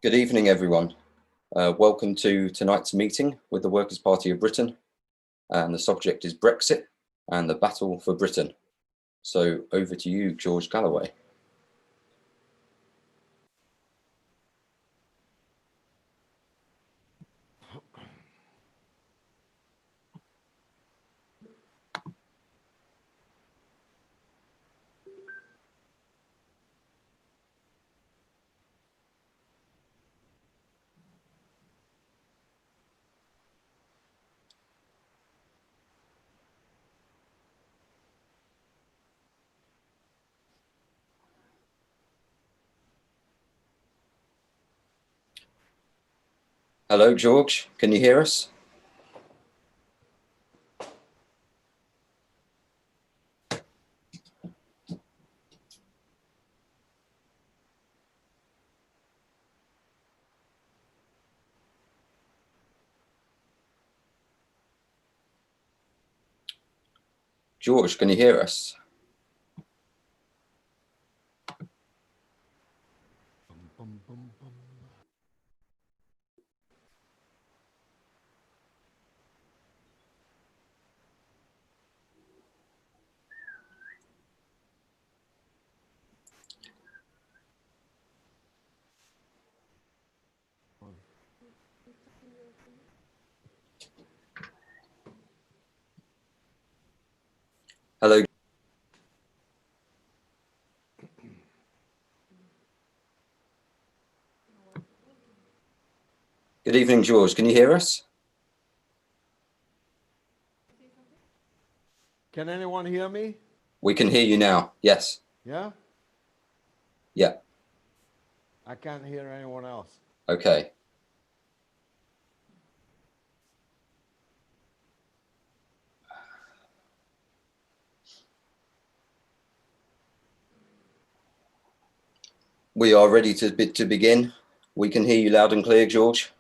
Good evening, everyone. Welcome to tonight's meeting with the Workers' Party of Britain, and the subject is Brexit and the battle for Britain. So over to you, George Galloway. Hello, George. Can you hear us? George, can you hear us? Hello. Good evening, George. Can you hear us? Can anyone hear me? We can hear you now. Yes. Yeah? Yeah. I can't hear anyone else. Okay. We are ready to begin. We can hear you loud and clear, George.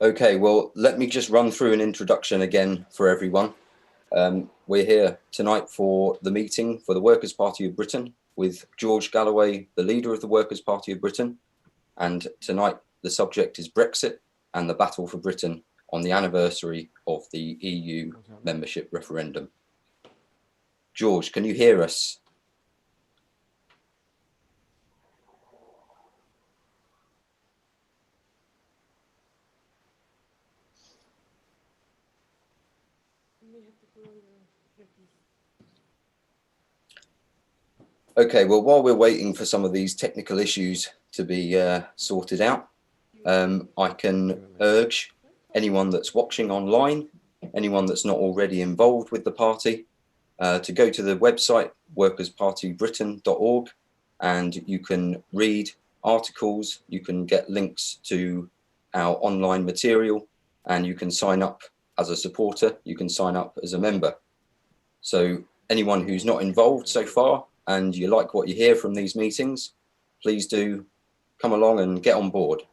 Okay, well, let me just run through an introduction again for everyone. We're here tonight for the meeting for the Workers' Party of Britain with George Galloway, the leader of the Workers' Party of Britain. And tonight the subject is Brexit and the battle for Britain on the anniversary of the EU membership referendum. George, can you hear us? Okay, well, while we're waiting for some of these technical issues to be sorted out, I can urge anyone that's watching online, anyone that's not already involved with the party, to go to the website workerspartybritain.org, and you can read articles, you can get links to our online material, and you can sign up as a supporter, you can sign up as a member. So anyone who's not involved so far and you like what you hear from these meetings, please do come along and get on board.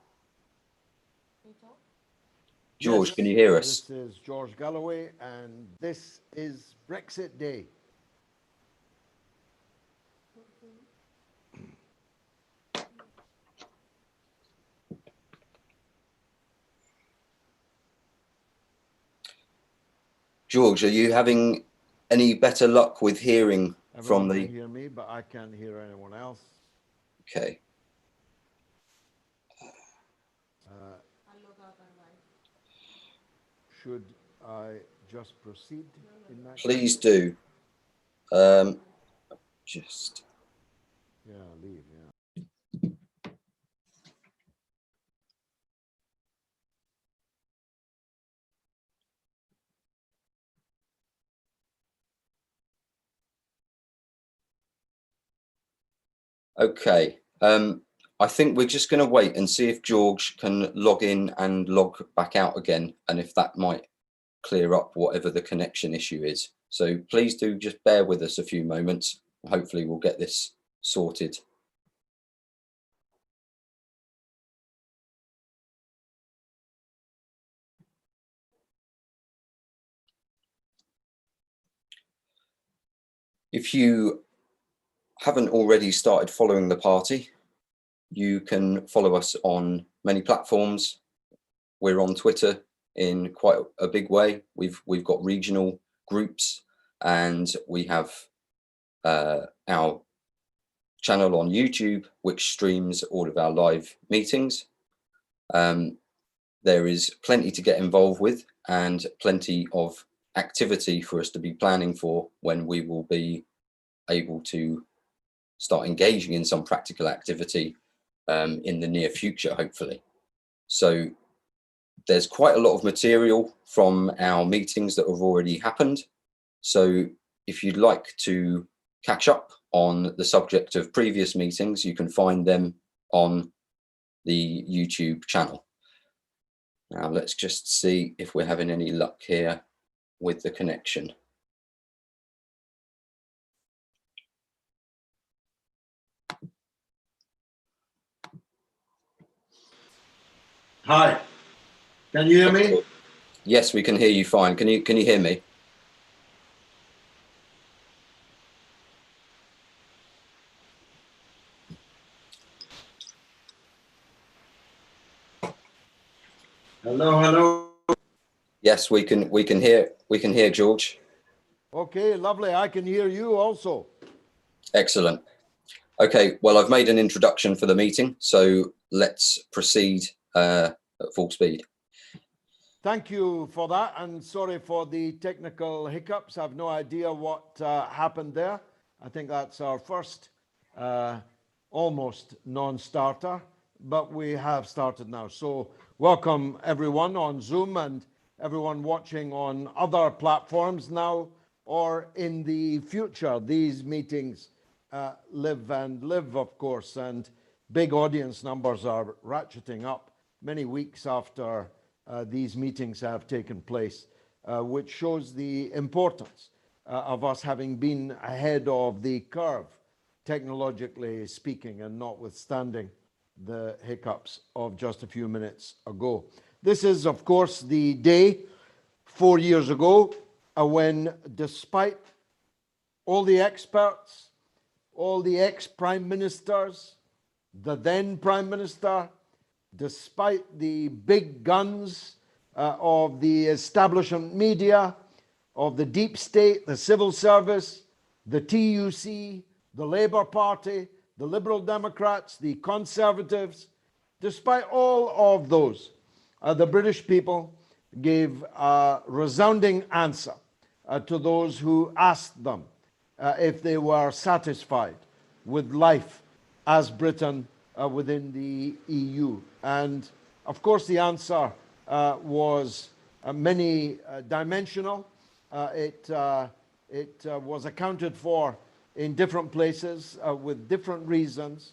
George, Yes, can you hear us? This is George Galloway, and this is Brexit Day. George, are you having any better luck with hearing Everyone from can hear me, but I can't hear anyone else. Okay. Should I just proceed in that Please case? do. Just. Yeah, leave, yeah. Okay. I think we're just going to wait and see if George can log in and log back out again, and if that might clear up whatever the connection issue is. So please do just bear with us a few moments. Hopefully we'll get this sorted. If you haven't already started following the party, you can follow us on many platforms. We're on Twitter in quite a big way. We've got regional groups, and we have our channel on YouTube, which streams all of our live meetings. There is plenty to get involved with and plenty of activity for us to be planning for when we will be able to start engaging in some practical activity in the near future, hopefully. So there's quite a lot of material from our meetings that have already happened. So if you'd like to catch up on the subject of previous meetings, you can find them on the YouTube channel. Now let's just see if we're having any luck here with the connection. Hi, can you hear me? Yes, we can hear you fine. Can you hear me? Hello, hello. Yes, we can hear George. Okay, lovely. I can hear you also. Excellent. Okay, well, I've made an introduction for the meeting, so let's proceed at full speed. Thank you for that, and sorry for the technical hiccups. I have no idea what happened there. I think that's our first almost non-starter, but we have started now. So welcome everyone on Zoom and everyone watching on other platforms now or in the future. These meetings live and live, of course, and big audience numbers are ratcheting up many weeks after these meetings have taken place, which shows the importance of us having been ahead of the curve, technologically speaking, and notwithstanding the hiccups of just a few minutes ago. This is, of course, the day 4 years ago when, despite all the experts, all the ex-prime ministers, the then prime minister, despite the big guns of the establishment media, of the deep state, the civil service, the TUC, the Labour Party, the Liberal Democrats, the Conservatives, despite all of those, the British people gave a resounding answer to those who asked them if they were satisfied with life as Britain within the EU. And of course the answer was many dimensional. It was accounted for in different places with different reasons,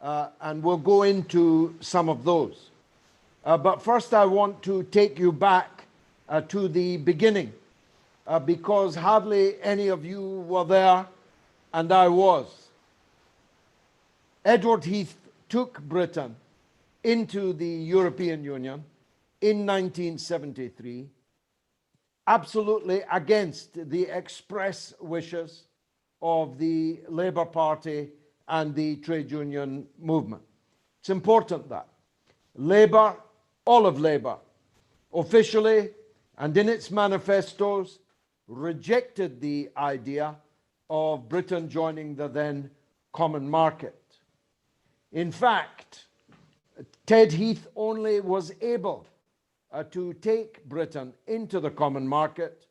and we'll go into some of those. But first I want to take you back to the beginning, because hardly any of you were there, and I was. Edward Heath took Britain into the European Union in 1973, absolutely against the express wishes of the Labour Party and the trade union movement. It's important that Labour, all of Labour, officially and in its manifestos, rejected the idea of Britain joining the then common market. In fact, Ted Heath only was able to take Britain into the common market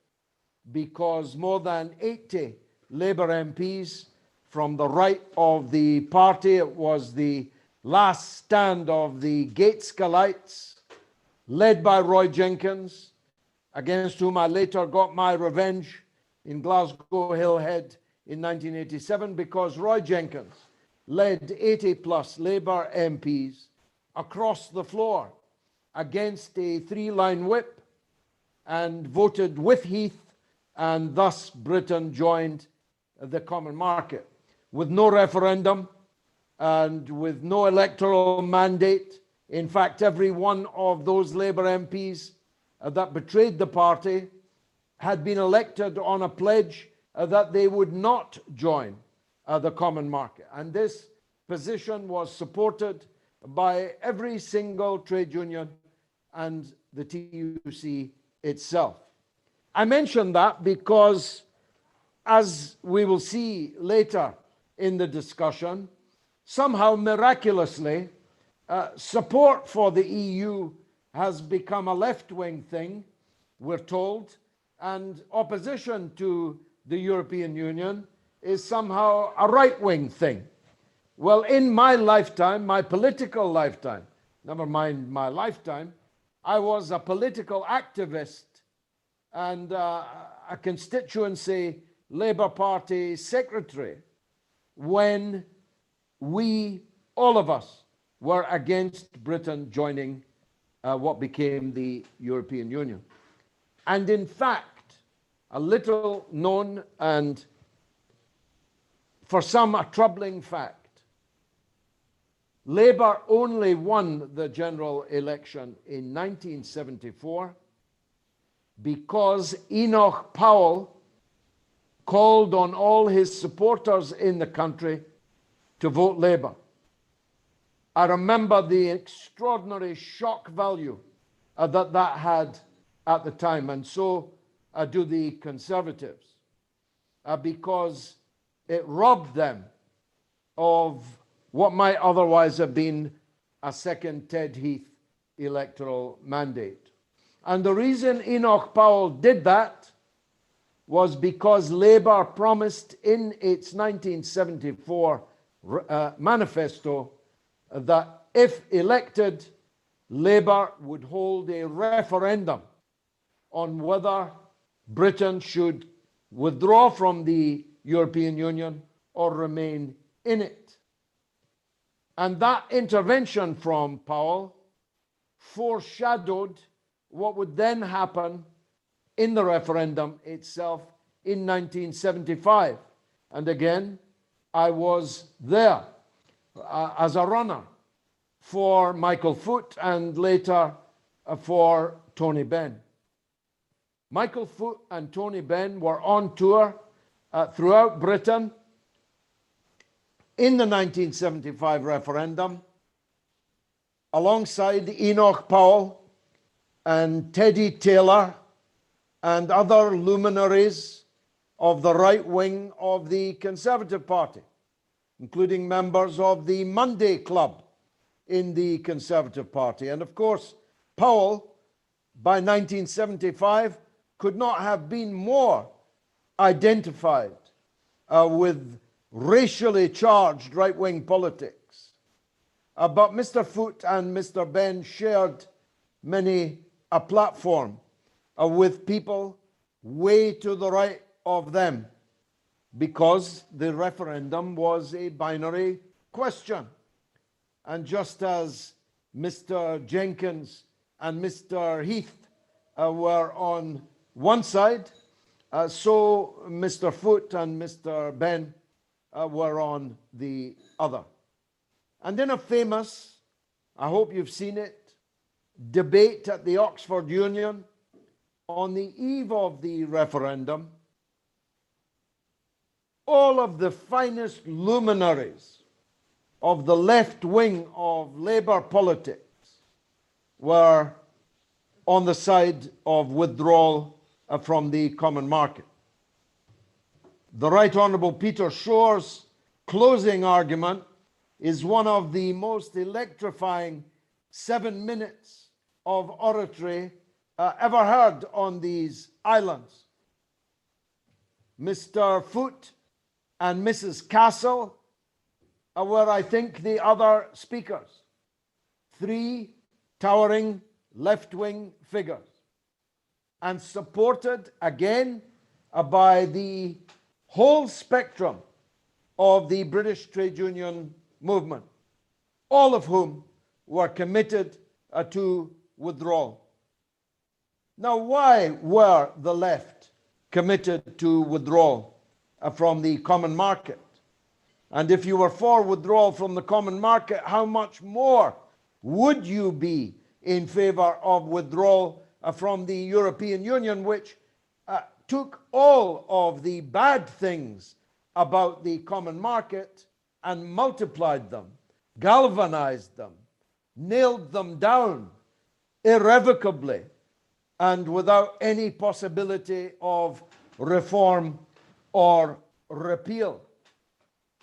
because more than 80 Labour MPs from the right of the party, it was the last stand of the Gateskites, led by Roy Jenkins, against whom I later got my revenge in Glasgow Hillhead in 1987, because Roy Jenkins led 80 plus Labour MPs across the floor against a three-line whip and voted with Heath, and thus Britain joined the common market. With no referendum and with no electoral mandate. In fact, every one of those Labour MPs that betrayed the party had been elected on a pledge that they would not join the common market. And this position was supported by every single trade union and the TUC itself. I mention that because, as we will see later in the discussion, somehow miraculously, support for the EU has become a left-wing thing, we're told, and opposition to the European Union is somehow a right-wing thing. Well, in my lifetime, my political lifetime, never mind my lifetime, I was a political activist and a constituency Labour Party secretary when we, all of us, were against Britain joining what became the European Union. And in fact, a little known and for some a troubling fact, Labour only won the general election in 1974 because Enoch Powell called on all his supporters in the country to vote Labour. I remember the extraordinary shock value that had at the time, and so do the Conservatives, because it robbed them of what might otherwise have been a second Ted Heath electoral mandate. And the reason Enoch Powell did that was because Labour promised in its 1974 manifesto that if elected, Labour would hold a referendum on whether Britain should withdraw from the European Union or remain in it. And that intervention from Powell foreshadowed what would then happen in the referendum itself in 1975. And again, I was there as a runner for Michael Foot and later for Tony Benn. Michael Foot and Tony Benn were on tour throughout Britain in the 1975 referendum, alongside Enoch Powell and Teddy Taylor and other luminaries of the right wing of the Conservative Party, including members of the Monday Club in the Conservative Party. And of course, Powell, by 1975, could not have been more identified with racially charged right-wing politics. But Mr. Foot and Mr. Benn shared many a platform with people way to the right of them, because the referendum was a binary question. And just as Mr. Jenkins and Mr. Heath were on one side, so Mr. Foot and Mr. Benn were on the other. And in a famous, I hope you've seen it, debate at the Oxford Union on the eve of the referendum, all of the finest luminaries of the left wing of Labour politics were on the side of withdrawal from the common market. The Right Honourable Peter Shore's closing argument is one of the most electrifying 7 minutes of oratory ever heard on these islands. Mr. Foot and Mrs. Castle were, I think, the other speakers. 3 towering left-wing figures, and supported again by the whole spectrum of the British trade union movement, all of whom were committed to withdrawal. Now, why were the left committed to withdrawal from the common market? And if you were for withdrawal from the common market, how much more would you be in favor of withdrawal from the European Union, which took all of the bad things about the common market and multiplied them, galvanized them, nailed them down irrevocably and without any possibility of reform or repeal?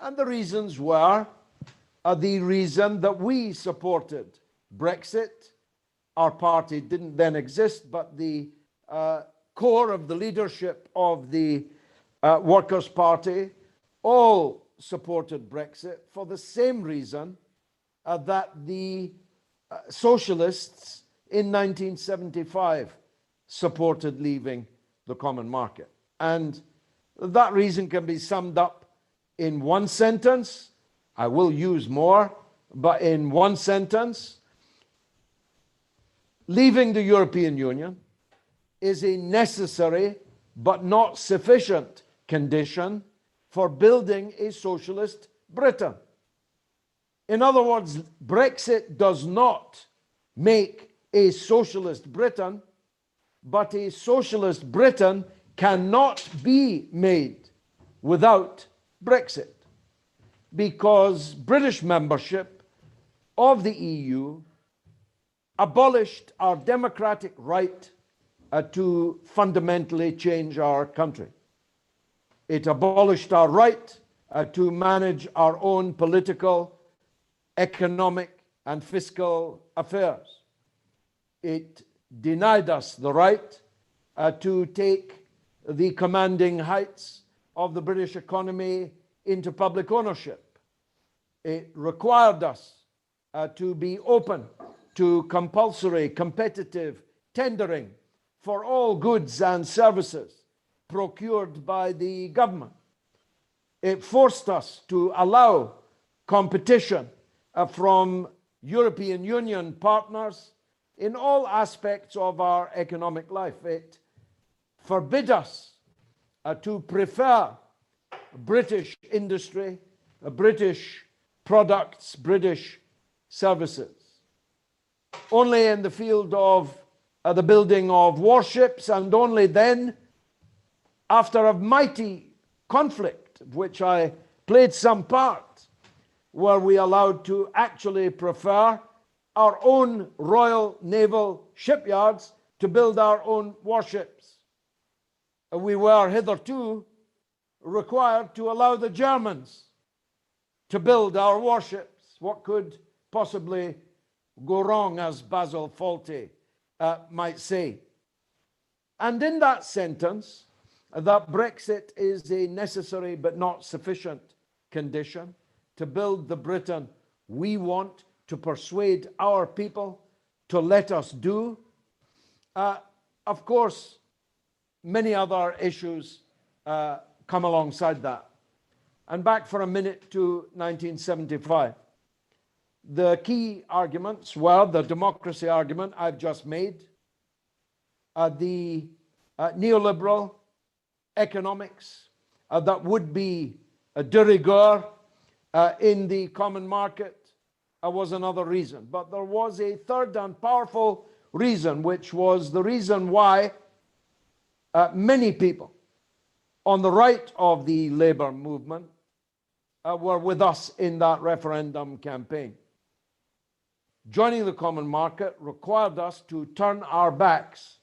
And the reasons were the reason that we supported Brexit. Our party didn't then exist, but the core of the leadership of the Workers' Party all supported Brexit for the same reason that the socialists in 1975 supported leaving the common market. And that reason can be summed up in one sentence. I will use more, but in one sentence: leaving the European Union is a necessary but not sufficient condition for building a socialist Britain. In other words, Brexit does not make a socialist Britain, but a socialist Britain cannot be made without Brexit, because British membership of the EU abolished our democratic right to fundamentally change our country. It abolished our right to manage our own political, economic, and fiscal affairs. It denied us the right to take the commanding heights of the British economy into public ownership. It required us to be open to compulsory competitive tendering for all goods and services procured by the government. It forced us to allow competition from European Union partners in all aspects of our economic life. It forbid us to prefer British industry, British products, British services. Only in the field of the building of warships, and only then, after a mighty conflict, of which I played some part, were we allowed to actually prefer our own Royal Naval shipyards to build our own warships. We were hitherto required to allow the Germans to build our warships. What could possibly go wrong, as Basil Fawlty might say? And in that sentence, that Brexit is a necessary but not sufficient condition to build the Britain we want, to persuade our people to let us do. Of course, many other issues come alongside that. And back for a minute to 1975. The key arguments were the democracy argument I've just made, the neoliberal economics that would be de rigueur in the common market was another reason. But there was a third and powerful reason, which was the reason why many people on the right of the Labour movement were with us in that referendum campaign. Joining the common market required us to turn our backs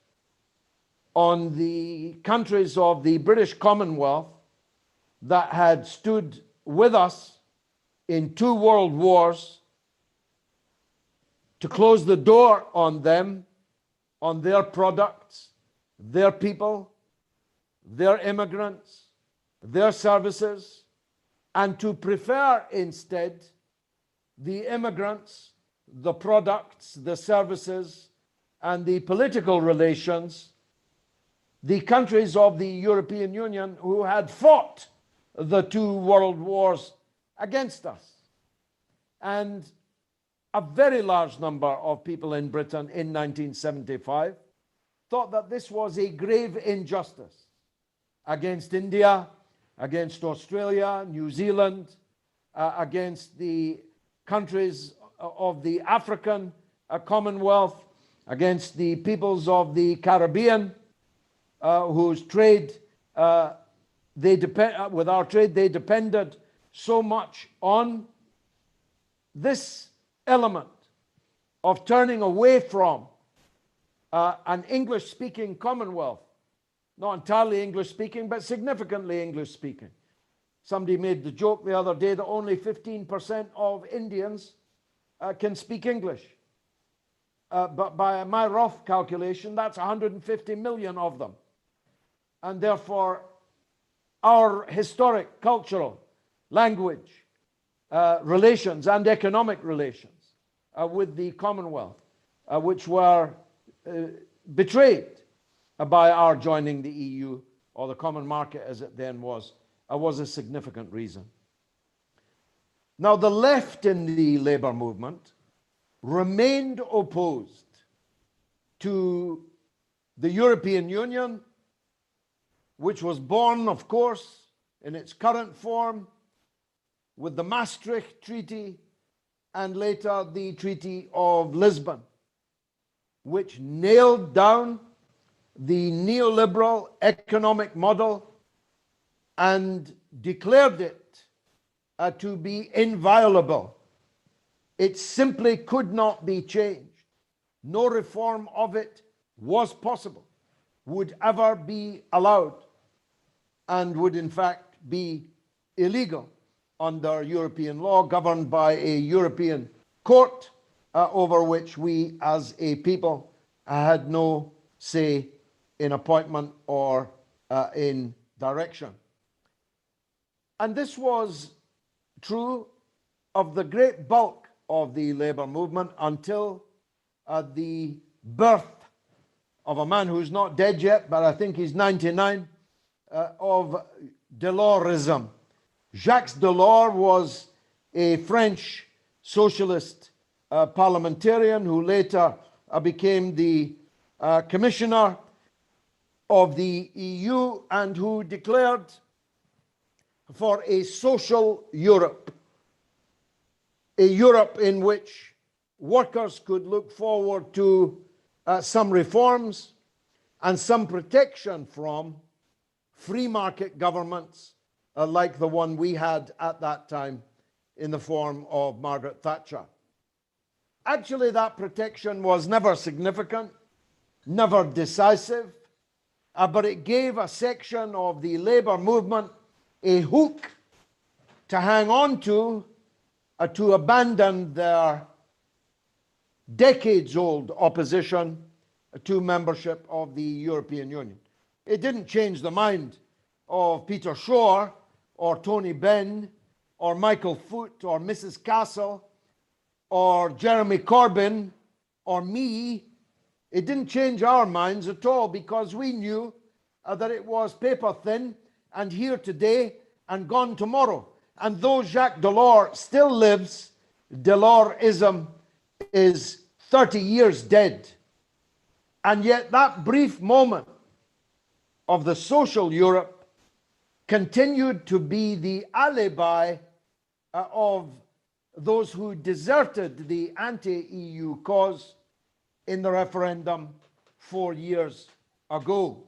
on the countries of the British Commonwealth that had stood with us in 2 world wars, to close the door on them, on their products, their people, their immigrants, their services, and to prefer instead the immigrants, the products, the services, and the political relations, the countries of the European Union who had fought the 2 world wars against us. And a very large number of people in Britain in 1975 thought that this was a grave injustice against India, against Australia, New Zealand, against the countries of the African Commonwealth, against the peoples of the Caribbean, whose trade, with our trade, they depended so much on this element of turning away from an English-speaking Commonwealth, not entirely English-speaking, but significantly English-speaking. Somebody made the joke the other day that only 15% of Indians can speak English. But by my rough calculation, that's 150 million of them. And therefore, our historic, cultural, language, relations and economic relations with the Commonwealth, which were betrayed by our joining the EU, or the common market as it then was a significant reason. Now, the left in the labour movement remained opposed to the European Union, which was born, of course, in its current form with the Maastricht Treaty and later the Treaty of Lisbon, which nailed down the neoliberal economic model and declared it to be inviolable. It simply could not be changed. No reform of it was possible, would ever be allowed, and would in fact be illegal under European law, governed by a European court over which we as a people had no say in appointment or in direction. And this was true of the great bulk of the labour movement until the birth of a man who's not dead yet, but I think he's 99, of Delorrism. Jacques Delors was a French socialist parliamentarian who later became the commissioner of the EU and who declared for a social Europe, a Europe in which workers could look forward to some reforms and some protection from free market governments like the one we had at that time in the form of Margaret Thatcher. Actually, that protection was never significant, never decisive, but it gave a section of the labour movement a hook to hang on to abandon their decades-old opposition to membership of the European Union. It didn't change the mind of Peter Shore or Tony Benn or Michael Foot or Mrs. Castle or Jeremy Corbyn or me. It didn't change our minds at all, because we knew that it was paper thin and here today and gone tomorrow. And though Jacques Delors still lives, Delorsism is 30 years dead. And yet that brief moment of the social Europe continued to be the alibi of those who deserted the anti-EU cause in the referendum 4 years ago.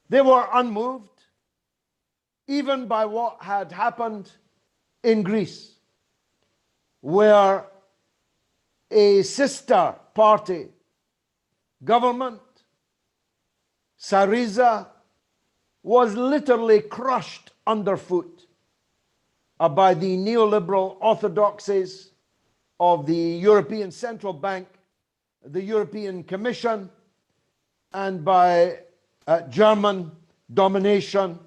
They were unmoved even by what had happened in Greece, where a sister party government, Syriza, was literally crushed underfoot by the neoliberal orthodoxies of the European Central Bank, the European Commission, and by German domination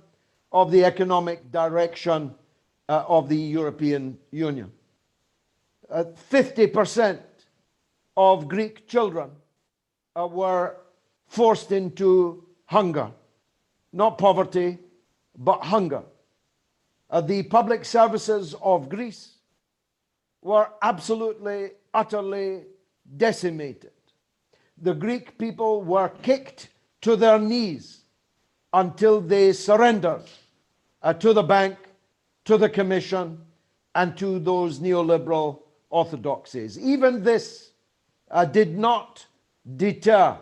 of the economic direction of the European Union. 50% of Greek children were forced into hunger. Not poverty, but hunger. The public services of Greece were absolutely, utterly decimated. The Greek people were kicked to their knees until they surrendered to the bank, to the commission, and to those neoliberal orthodoxies. Even this did not deter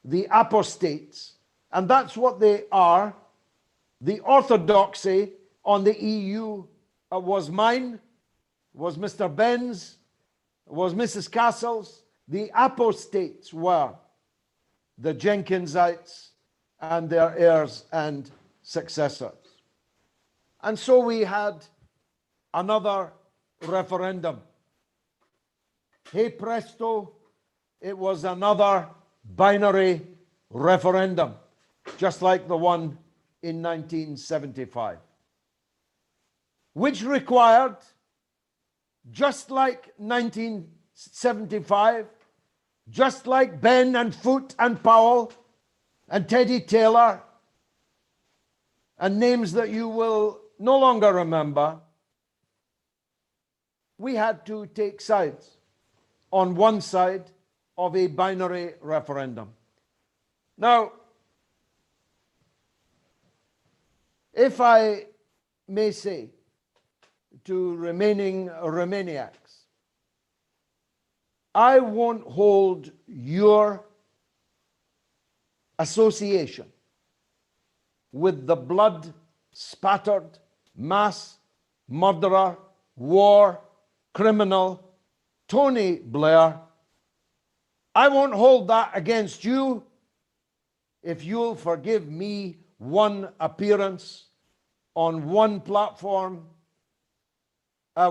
the apostates, and that's what they are. The orthodoxy on the EU was mine, was Mr. Ben's, was Mrs. Castle's. The apostates were the Jenkinsites and their heirs and successors. And so we had another referendum. Hey presto, it was another binary referendum, just like the one in 1975, which required, just like 1975, just like Ben and Foote and Powell and Teddy Taylor and names that you will no longer remember, we had to take sides on one side of a binary referendum. Now, if I may say to remaining Remainiacs, I won't hold your association with the blood-spattered mass murderer, war criminal, Tony Blair. I won't hold that against you if you'll forgive me one appearance on one platform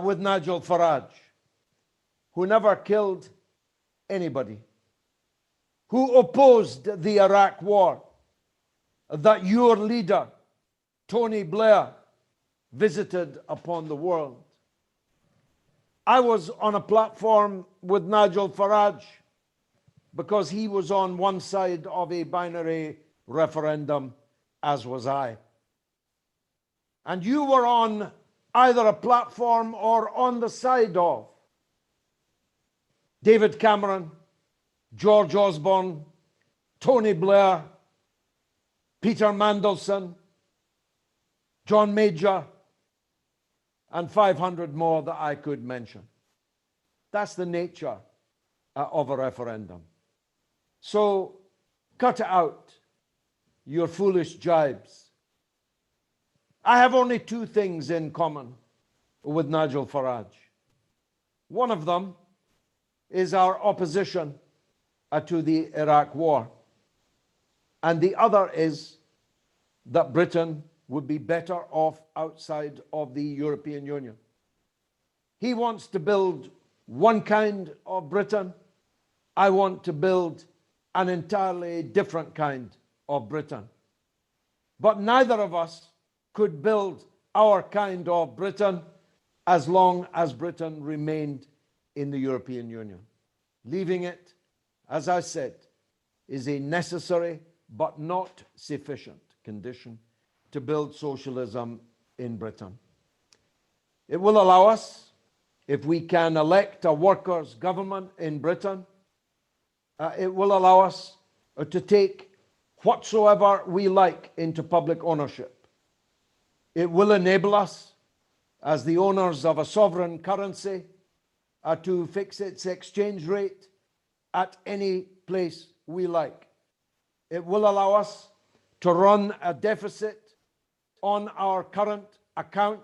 with Nigel Farage, who never killed anybody, who opposed the Iraq war that your leader, Tony Blair, visited upon the world. I was on a platform with Nigel Farage because he was on one side of a binary referendum, as was I. And you were on either a platform or on the side of David Cameron, George Osborne, Tony Blair, Peter Mandelson, John Major, and 500 more that I could mention. That's the nature of a referendum. So cut out your foolish jibes. I have only two things in common with Nigel Farage. One of them is our opposition to the Iraq war. And the other is that Britain would be better off outside of the European Union. He wants to build one kind of Britain. I want to build an entirely different kind of Britain. But neither of us could build our kind of Britain as long as Britain remained in the European Union. Leaving it, as I said, is a necessary but not sufficient condition to build socialism in Britain. It will allow us, if we can elect a workers' government in Britain, it will allow us to take whatsoever we like into public ownership. It will enable us, as the owners of a sovereign currency, to fix its exchange rate at any place we like. It will allow us to run a deficit on our current account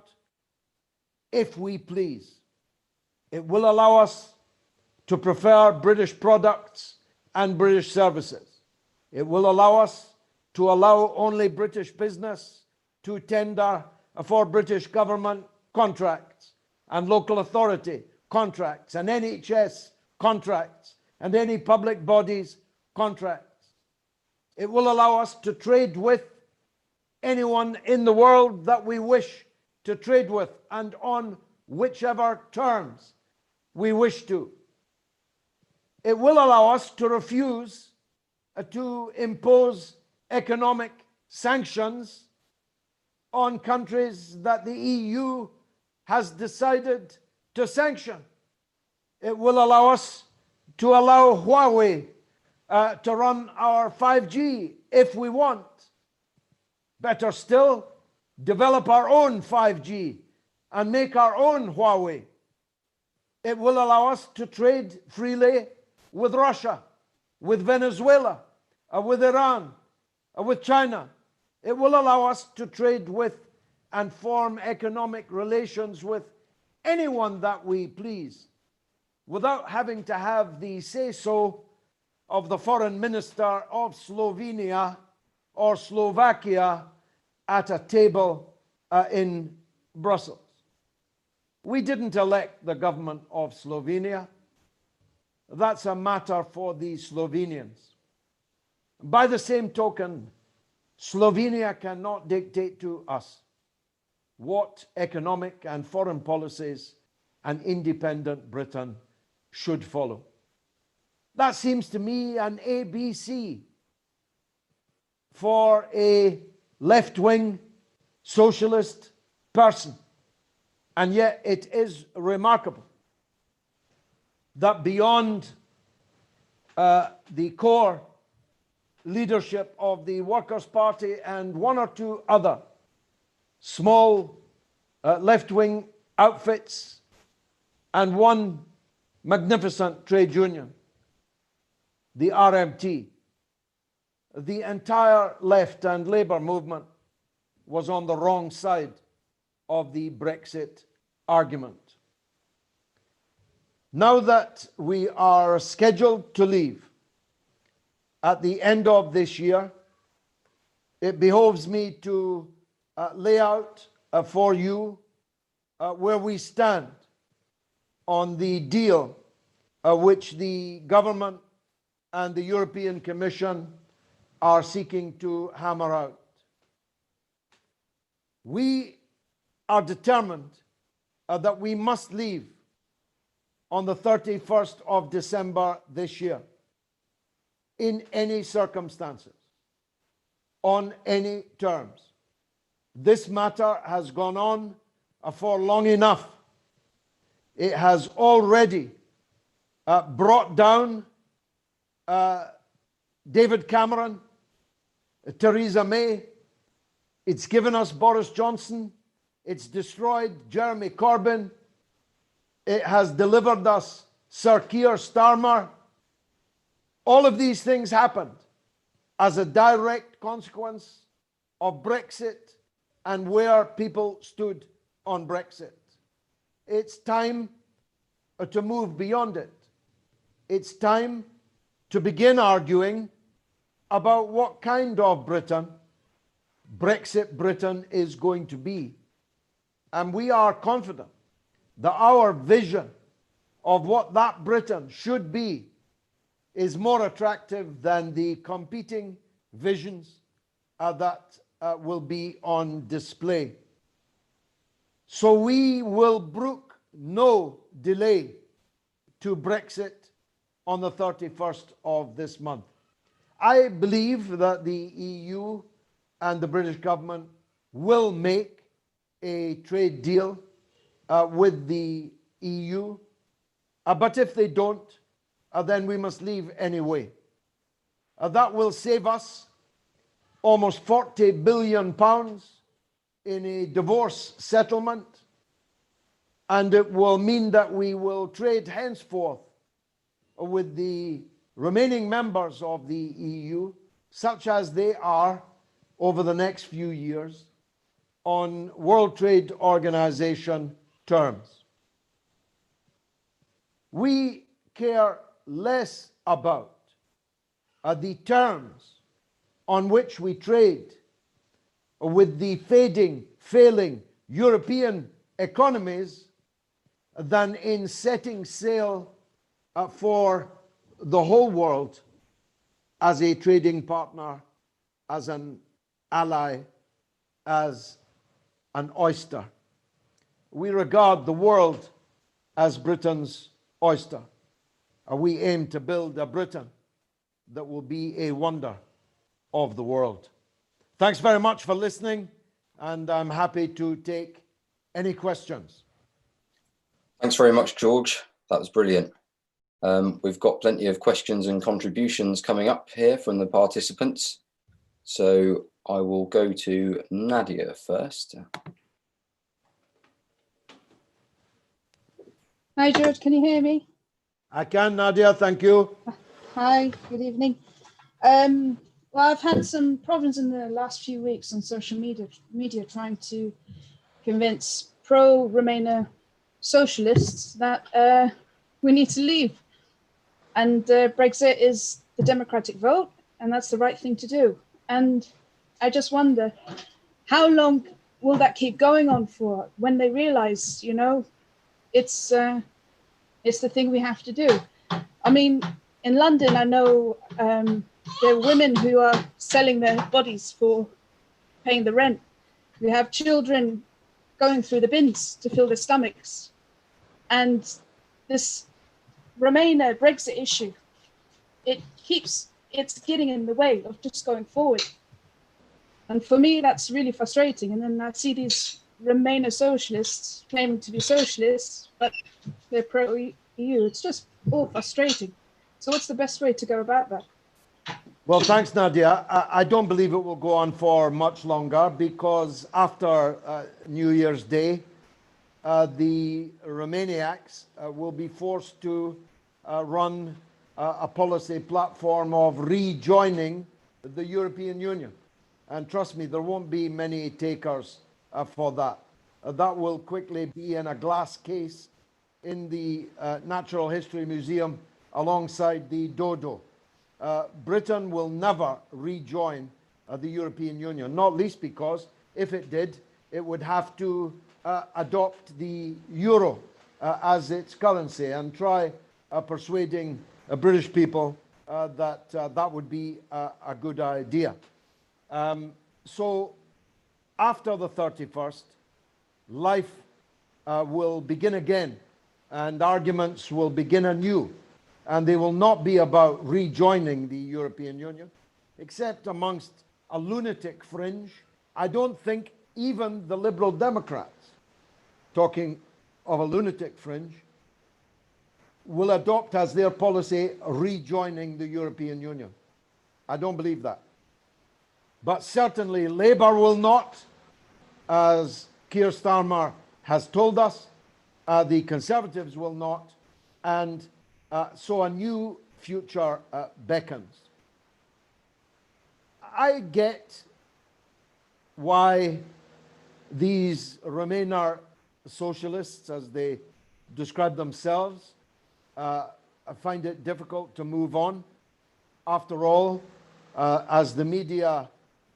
if we please. It will allow us to prefer British products and British services. It will allow us to allow only British business to tender for British government contracts and local authority contracts and NHS contracts and any public bodies contracts. It will allow us to trade with anyone in the world that we wish to trade with and on whichever terms we wish to. It will allow us to refuse to impose economic sanctions on countries that the EU has decided to sanction. It will allow us to allow Huawei to run our 5G if we want. Better still, develop our own 5G and make our own Huawei. It will allow us to trade freely with Russia, with Venezuela, with Iran, with China. It will allow us to trade with and form economic relations with anyone that we please, without having to have the say-so of the foreign minister of Slovenia or Slovakia at a table in Brussels. We didn't elect the government of Slovenia. That's a matter for the Slovenians. By the same token, Slovenia cannot dictate to us what economic and foreign policies an independent Britain should follow. That seems to me an ABC for a left-wing socialist person. And yet it is remarkable that beyond the core leadership of the Workers' Party and one or two other small left-wing outfits and one magnificent trade union, the RMT, the entire left and Labour movement was on the wrong side of the Brexit argument. Now that we are scheduled to leave at the end of this year, it behoves me to lay out for you where we stand on the deal which the government and the European Commission are seeking to hammer out. We are determined that we must leave on the 31st of December this year, in any circumstances, on any terms. This matter has gone on for long enough. It has already brought down David Cameron, Theresa May. It's given us Boris Johnson. It's destroyed Jeremy Corbyn. It has delivered us Sir Keir Starmer. All of these things happened as a direct consequence of Brexit and where people stood on Brexit. It's time to move beyond it. It's time to begin arguing about what kind of Britain Brexit Britain is going to be. And we are confident that our vision of what that Britain should be is more attractive than the competing visions that will be on display. So we will brook no delay to Brexit on the 31st of this month. I believe that the EU and the British government will make a trade deal with the EU. But if they don't, then we must leave anyway. That will save us almost £40 billion in a divorce settlement. And it will mean that we will trade henceforth with the remaining members of the EU, such as they are over the next few years, on World Trade Organization terms. We care less about the terms on which we trade with the failing European economies than in setting sail for the whole world as a trading partner, as an ally, as an oyster. We regard the world as Britain's oyster. We aim to build a Britain that will be a wonder of the world. Thanks very much for listening, and I'm happy to take any questions. Thanks very much, George. That was brilliant. We've got plenty of questions and contributions coming up here from the participants. So I will go to Nadia first. Hi, George, can you hear me? I can, Nadia, thank you. Hi, good evening. Well, I've had some problems in the last few weeks on social media trying to convince pro-Remainer socialists that we need to leave. And Brexit is the democratic vote, and that's the right thing to do. And I just wonder, how long will that keep going on for when they realize, you know, it's the thing we have to do. I mean, in London, I know there are women who are selling their bodies for paying the rent. We have children going through the bins to fill their stomachs. And this Remainer Brexit issue, it's getting in the way of just going forward. And for me, that's really frustrating. And then I see these Remainer socialists claiming to be socialists, but they're pro-EU. It's just all frustrating. So what's the best way to go about that? Well, thanks, Nadia. I don't believe it will go on for much longer because after New Year's Day, the Remainiacs will be forced to run a policy platform of rejoining the European Union. And trust me, there won't be many takers for that. That will quickly be in a glass case in the Natural History Museum alongside the dodo. Britain will never rejoin the European Union, not least because if it did, it would have to adopt the euro as its currency and try persuading British people that that would be a good idea. So after the 31st, life will begin again and arguments will begin anew. And they will not be about rejoining the European Union, except amongst a lunatic fringe. I don't think even the Liberal Democrats, talking of a lunatic fringe, will adopt as their policy rejoining the European Union. I don't believe that. But certainly Labour will not, as Keir Starmer has told us. The Conservatives will not. And so a new future beckons. I get why these Remainer socialists, as they describe themselves, find it difficult to move on. After all, as the media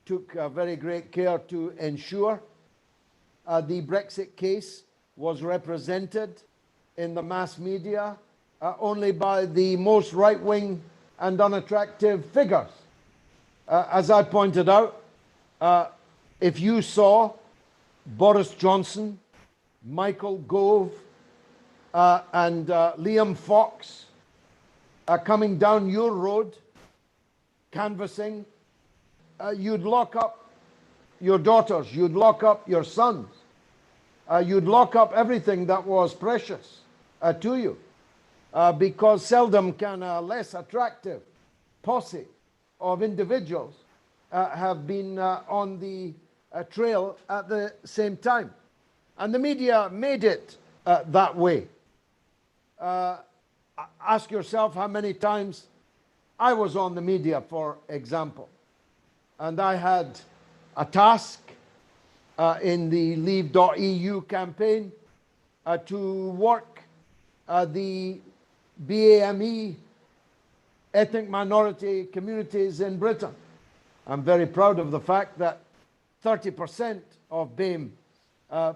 took very great care to ensure, the Brexit case was represented in the mass media only by the most right-wing and unattractive figures. As I pointed out, if you saw Boris Johnson, Michael Gove, and Liam Fox coming down your road, canvassing, you'd lock up your daughters, you'd lock up your sons, you'd lock up everything that was precious to you. Because seldom can a less attractive posse of individuals have been on the trail at the same time. And the media made it that way. Ask yourself how many times I was on the media, for example, and I had a task in the Leave.eu campaign to work the BAME ethnic minority communities in Britain. I'm very proud of the fact that 30% of BAME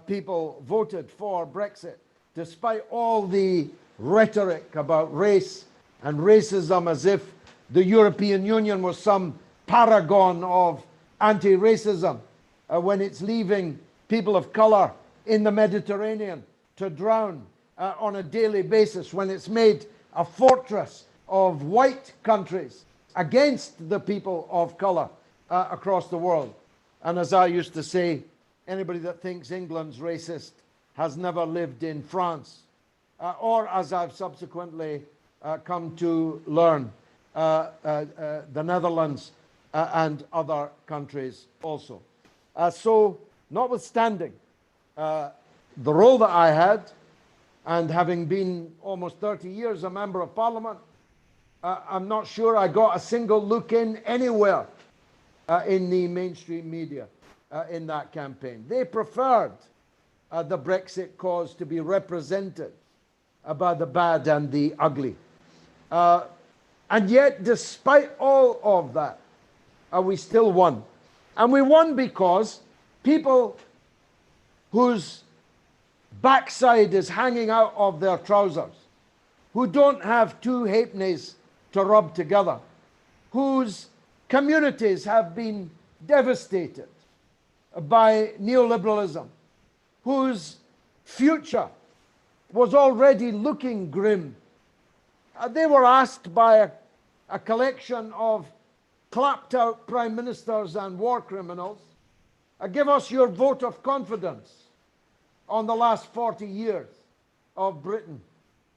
people voted for Brexit, despite all the rhetoric about race and racism, as if the European Union was some paragon of anti-racism when it's leaving people of colour in the Mediterranean to drown on a daily basis, when it's made a fortress of white countries against the people of colour across the world. And as I used to say, anybody that thinks England's racist has never lived in France or as I've subsequently come to learn, the Netherlands and other countries also. So notwithstanding the role that I had, and having been almost 30 years a member of Parliament, I'm not sure I got a single look in anywhere in the mainstream media in that campaign. They preferred the Brexit cause to be represented by the bad and the ugly. And yet, despite all of that, we still won. And we won because people whose backside is hanging out of their trousers, who don't have two halfpennies to rub together, whose communities have been devastated by neoliberalism, whose future was already looking grim. They were asked by a collection of clapped out prime ministers and war criminals, give us your vote of confidence on the last 40 years of Britain.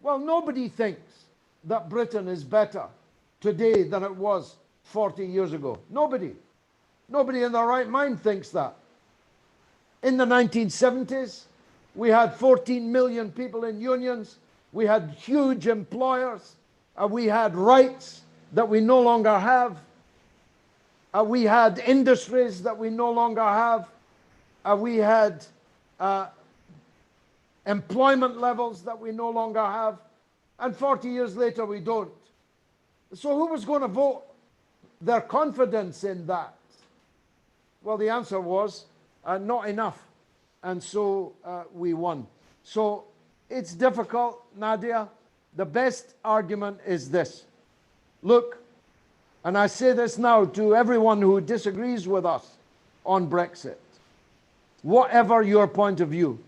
Well, nobody thinks that Britain is better today than it was 40 years ago. Nobody. Nobody in their right mind thinks that. In the 1970s, we had 14 million people in unions. We had huge employers. We had rights that we no longer have. We had industries that we no longer have. We had employment levels that we no longer have. And 40 years later, we don't. So who was going to vote their confidence in that? Well, the answer was not enough. And so we won. So it's difficult, Nadia. The best argument is this. Look, and I say this now to everyone who disagrees with us on Brexit. Whatever your point of view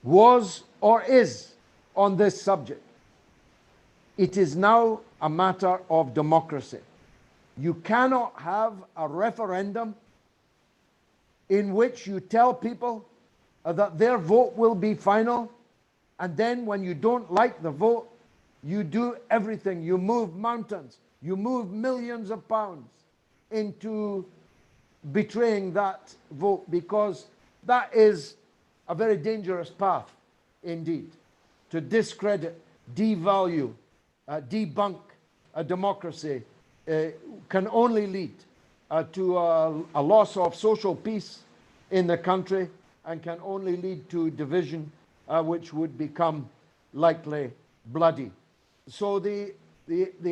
was or is on this subject, it is now a matter of democracy. You cannot have a referendum in which you tell people that their vote will be final, and then when you don't like the vote, you do everything. You move mountains. You move millions of pounds into betraying that vote, because that is a very dangerous path indeed, to discredit, devalue, debunk a democracy can only lead to a loss of social peace in the country, and can only lead to division, which would become likely bloody. So the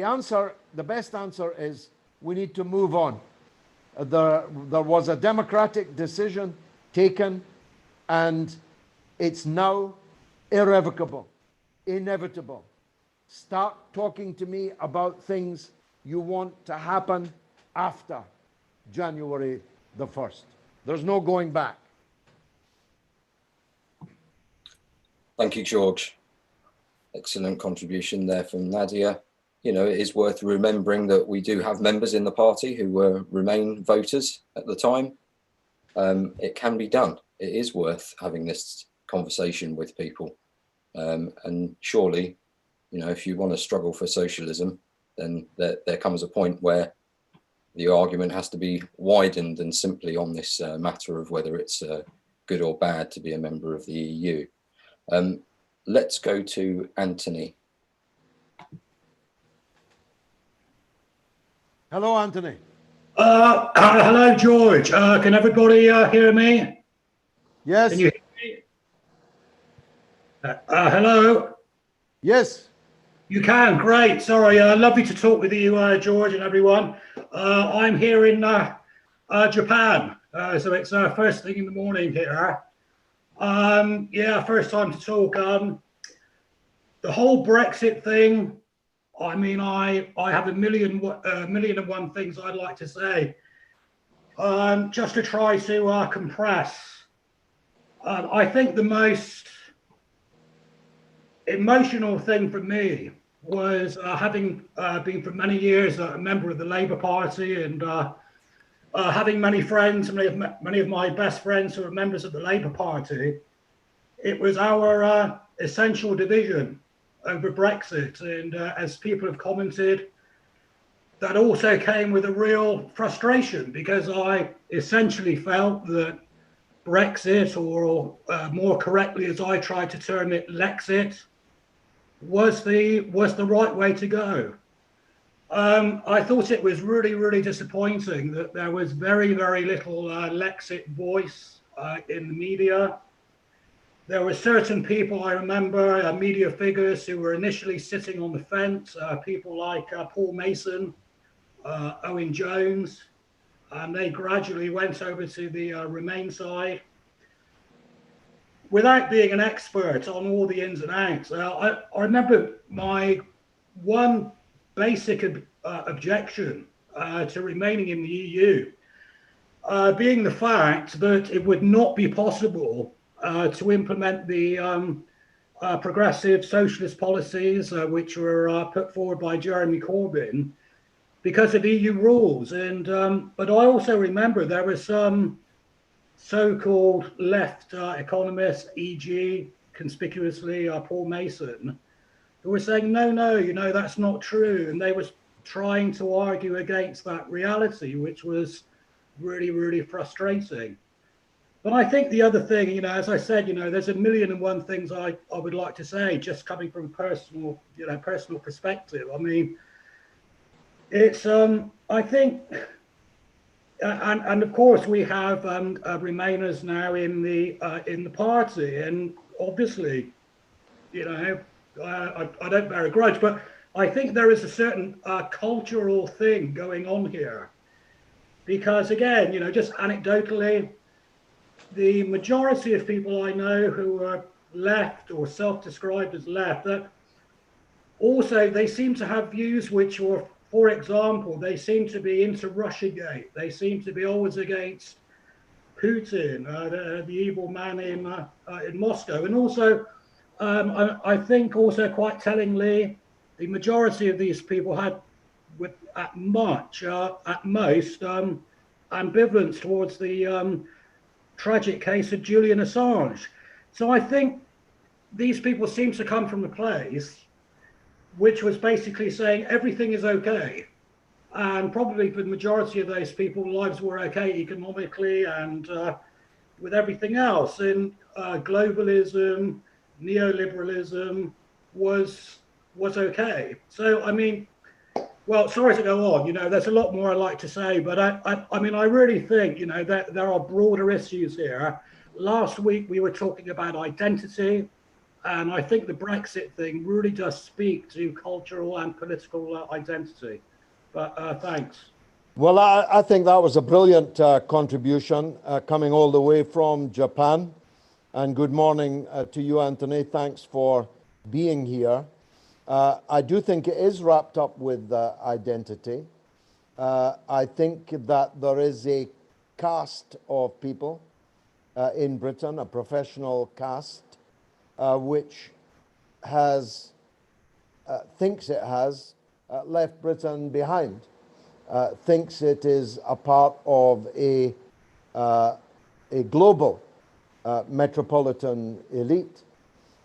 answer, the best answer is we need to move on. There was a democratic decision taken, and it's now irrevocable, inevitable. Start talking to me about things you want to happen after January the 1st. There's no going back. Thank you, George. Excellent contribution there from Nadia. You know, it is worth remembering that we do have members in the party who were Remain voters at the time. It can be done. It is worth having this conversation with people. And surely, you know, if you want to struggle for socialism, then there comes a point where the argument has to be widened than simply on this matter of whether it's good or bad to be a member of the EU. Let's go to Anthony. Hello, Anthony. Hello, George. Can everybody hear me? Yes. Can you hear me? Hello. Yes. You can. Great. Sorry. Lovely to talk with you, George, and everyone. I'm here in Japan, so it's first thing in the morning here. Yeah, first time to talk. The whole Brexit thing. I mean, I have a million and one things I'd like to say. Just to try to compress. I think the most emotional thing for me was having been for many years a member of the Labour Party, and having many friends, many of my best friends who are members of the Labour Party. it was our essential division over Brexit. And as people have commented, that also came with a real frustration, because I essentially felt that Brexit, or more correctly, as I tried to term it, Lexit, was the right way to go. I thought it was really, really disappointing that there was very, very little Lexit voice in the media. There were certain people, I remember, media figures who were initially sitting on the fence, people like Paul Mason, Owen Jones, and they gradually went over to the Remain side. Without being an expert on all the ins and outs, I remember my one basic objection to remaining in the EU being the fact that it would not be possible to implement the progressive socialist policies which were put forward by Jeremy Corbyn because of EU rules. And but I also remember there were some so-called left economists, e.g., conspicuously Paul Mason, who were saying, no, that's not true. And they were trying to argue against that reality, which was really, really frustrating. But I think the other thing, as I said, there's a million and one things I would like to say, just coming from personal perspective. I mean, it's, I think, and of course we have Remainers now in the party, and obviously, I don't bear a grudge, but I think there is a certain cultural thing going on here, because again, just anecdotally, the majority of people I know who are left or self-described as left, that also they seem to have views which were, for example, they seem to be into Russiagate. They seem to be always against Putin, the evil man in Moscow. And also, I think also quite tellingly, the majority of these people had, at most, ambivalence towards the tragic case of Julian Assange. So I think these people seem to come from a place which was basically saying everything is okay. And probably for the majority of those people, lives were okay economically and with everything else. And globalism, neoliberalism was okay. So, I mean, well, sorry to go on, there's a lot more I'd like to say, but I mean, I really think, that there are broader issues here. Last week, we were talking about identity, and I think the Brexit thing really does speak to cultural and political identity. But thanks. Well, I think that was a brilliant contribution coming all the way from Japan. And good morning to you, Anthony. Thanks for being here. I do think it is wrapped up with identity. I think that there is a caste of people in Britain, a professional caste, which has, thinks it has left Britain behind, thinks it is a part of a global metropolitan elite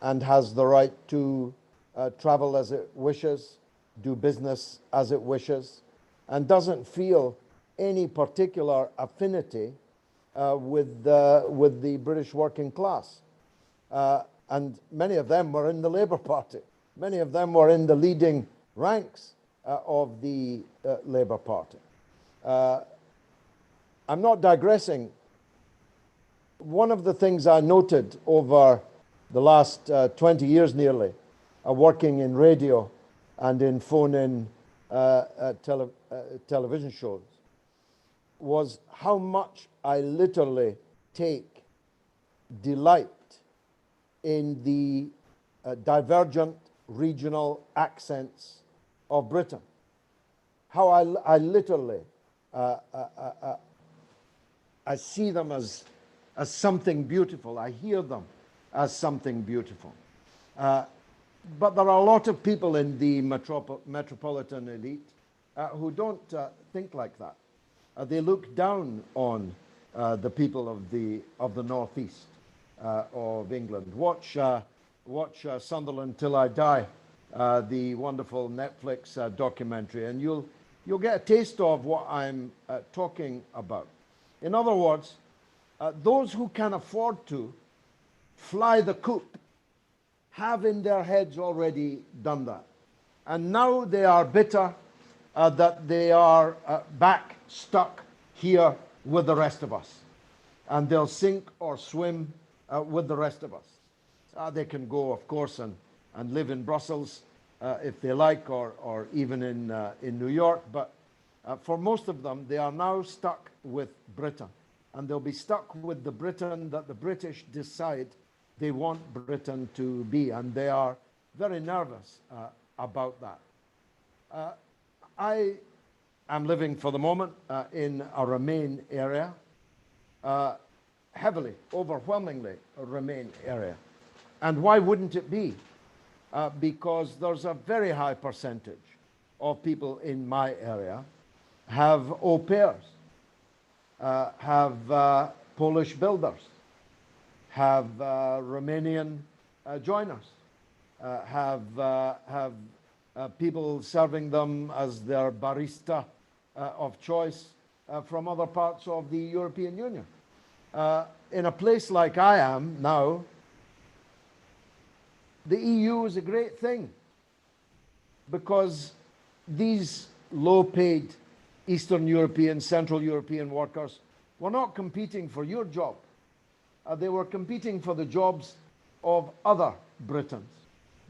and has the right to travel as it wishes, do business as it wishes, and doesn't feel any particular affinity with the British working class. And many of them were in the Labour Party. Many of them were in the leading ranks of the Labour Party. I'm not digressing. One of the things I noted over the last 20 years nearly, working in radio and in phone-in television shows, was how much I literally take delight in the divergent regional accents of Britain. How I literally, I see them as something beautiful. I hear them as something beautiful. But there are a lot of people in the metropolitan elite who don't think like that. They look down on the people of the Northeast. of England. Watch Sunderland Till I Die, the wonderful Netflix documentary, and you'll get a taste of what I'm talking about. In other words, those who can afford to fly the coop have in their heads already done that. And now they are bitter that they are back stuck here with the rest of us. And they'll sink or swim with the rest of us. They can go, of course, and live in Brussels if they like, or even in New York. But for most of them, they are now stuck with Britain. And they'll be stuck with the Britain that the British decide they want Britain to be. And they are very nervous about that. I am living for the moment in a Remain area, heavily, overwhelmingly a Remain area. And why wouldn't it be? Because there's a very high percentage of people in my area have au pairs, have Polish builders, have Romanian joiners, have people serving them as their barista of choice from other parts of the European Union. In a place like I am now, the EU is a great thing because these low-paid Eastern European, Central European workers were not competing for your job. They were competing for the jobs of other Britons,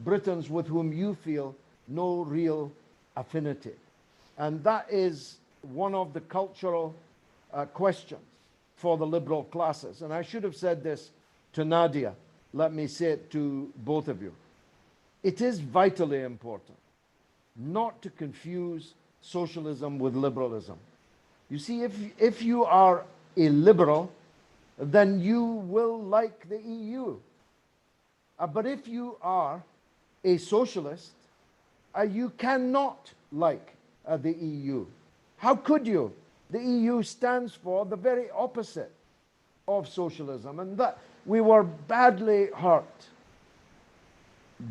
Britons with whom you feel no real affinity. And that is one of the cultural questions for the liberal classes. And I should have said this to Nadia. Let me say it to both of you. It is vitally important not to confuse socialism with liberalism. You see, if you are a liberal, then you will like the EU. But if you are a socialist, you cannot like the EU. How could you? The EU stands for the very opposite of socialism, and that we were badly hurt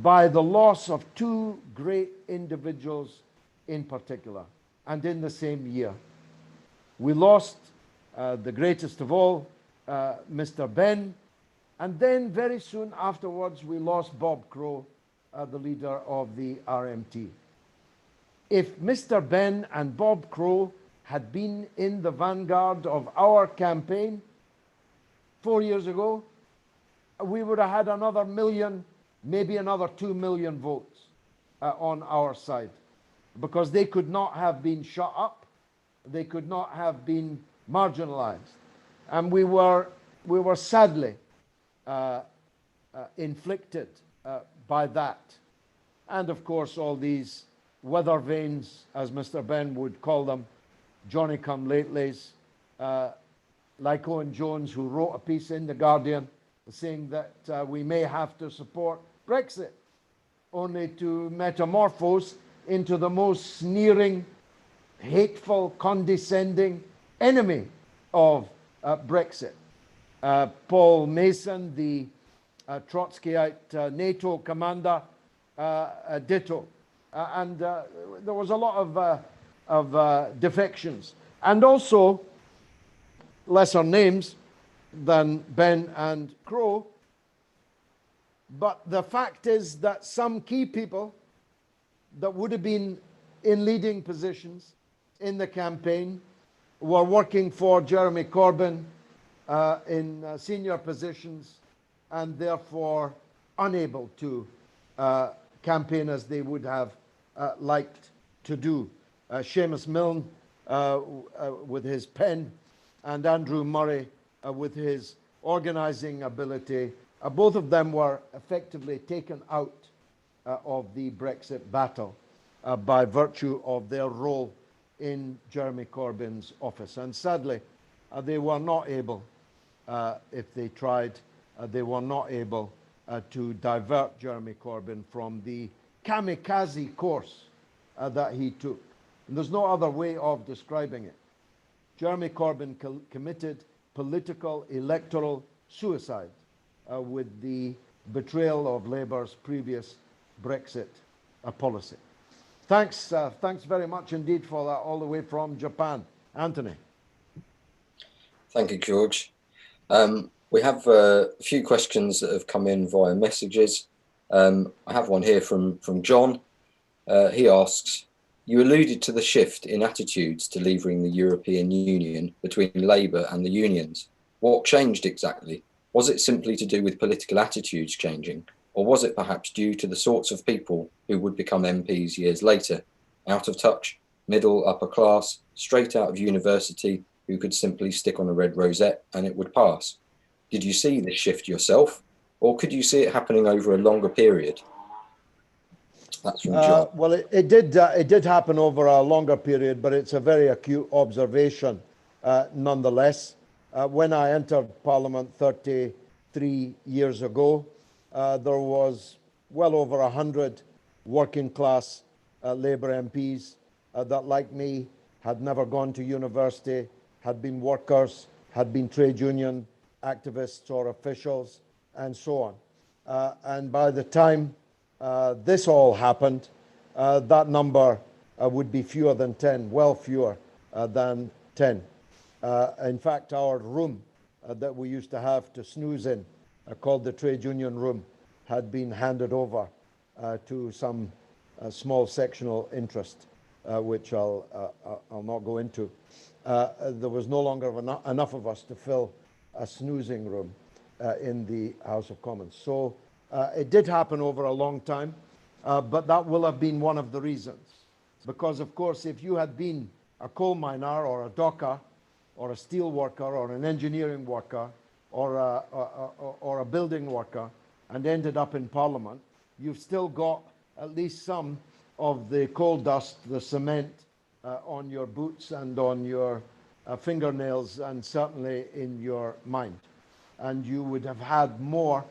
by the loss of two great individuals in particular, and in the same year. We lost the greatest of all, Mr. Benn, and then very soon afterwards we lost Bob Crow, the leader of the RMT. If Mr. Benn and Bob Crow had been in the vanguard of our campaign 4 years ago, we would have had another million, maybe another 2 million votes on our side, because they could not have been shut up, they could not have been marginalized. And we were sadly inflicted by that. And of course, all these weather vanes, as Mr. Benn would call them, Johnny-come-latelys, like Owen Jones, who wrote a piece in The Guardian saying that we may have to support Brexit, only to metamorphose into the most sneering, hateful, condescending enemy of Brexit. Paul Mason, the Trotskyite NATO commander, ditto. And there was a lot of defections. And also, lesser names than Benn and Crow. But the fact is that some key people that would have been in leading positions in the campaign were working for Jeremy Corbyn in senior positions, and therefore unable to campaign as they would have liked to do. Seamus Milne with his pen, and Andrew Murray with his organizing ability. Both of them were effectively taken out of the Brexit battle by virtue of their role in Jeremy Corbyn's office. And sadly, they were not able, if they tried, they were not able to divert Jeremy Corbyn from the kamikaze course that he took. And there's no other way of describing it. Jeremy Corbyn committed political, electoral suicide with the betrayal of Labour's previous Brexit policy. Thanks very much indeed for that, all the way from Japan. Anthony. Thank you, George. We have a few questions that have come in via messages. I have one here from John. He asks, you alluded to the shift in attitudes to leaving the European Union between Labour and the unions. What changed exactly? Was it simply to do with political attitudes changing, or was it perhaps due to the sorts of people who would become MPs years later? Out of touch, middle, upper class, straight out of university, who could simply stick on a red rosette and it would pass. Did you see this shift yourself, or could you see it happening over a longer period? That's from John. Well, it did happen over a longer period, but it's a very acute observation nonetheless. When I entered Parliament 33 years ago, there was well over 100 working class Labour MPs that, like me, had never gone to university, had been workers, had been trade union activists or officials, and so on. And by the time this all happened, that number would be fewer than 10, well fewer than 10. In fact, our room that we used to have to snooze in, called the trade union room, had been handed over to some small sectional interest, which I'll not go into. There was no longer enough of us to fill a snoozing room in the House of Commons. So it did happen over a long time, but that will have been one of the reasons. Because, of course, if you had been a coal miner or a docker or a steel worker or an engineering worker or a building worker and ended up in Parliament, you've still got at least some of the coal dust, the cement on your boots and on your fingernails, and certainly in your mind. And you would have had more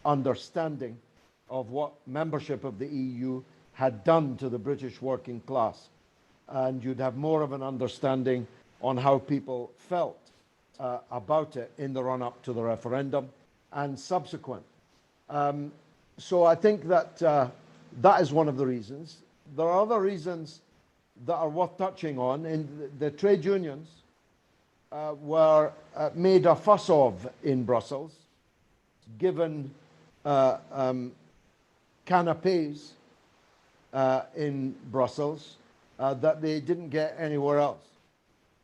understanding of what membership of the EU had done to the British working class. And you'd have more of an understanding on how people felt about it in the run-up to the referendum and subsequent. So I think that that is one of the reasons. There are other reasons that are worth touching on. In the trade unions were made a fuss of in Brussels, given canapes in Brussels that they didn't get anywhere else.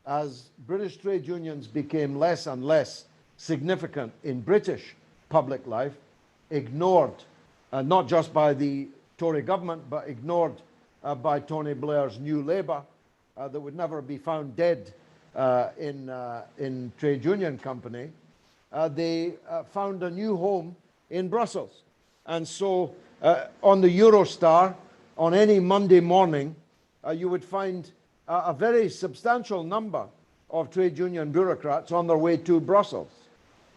As British trade unions became less and less significant in British public life, ignored not just by the Tory government, but ignored by Tony Blair's New Labour, that would never be found dead in trade union company, they found a new home in Brussels. And so on the Eurostar, on any Monday morning, you would find a very substantial number of trade union bureaucrats on their way to Brussels,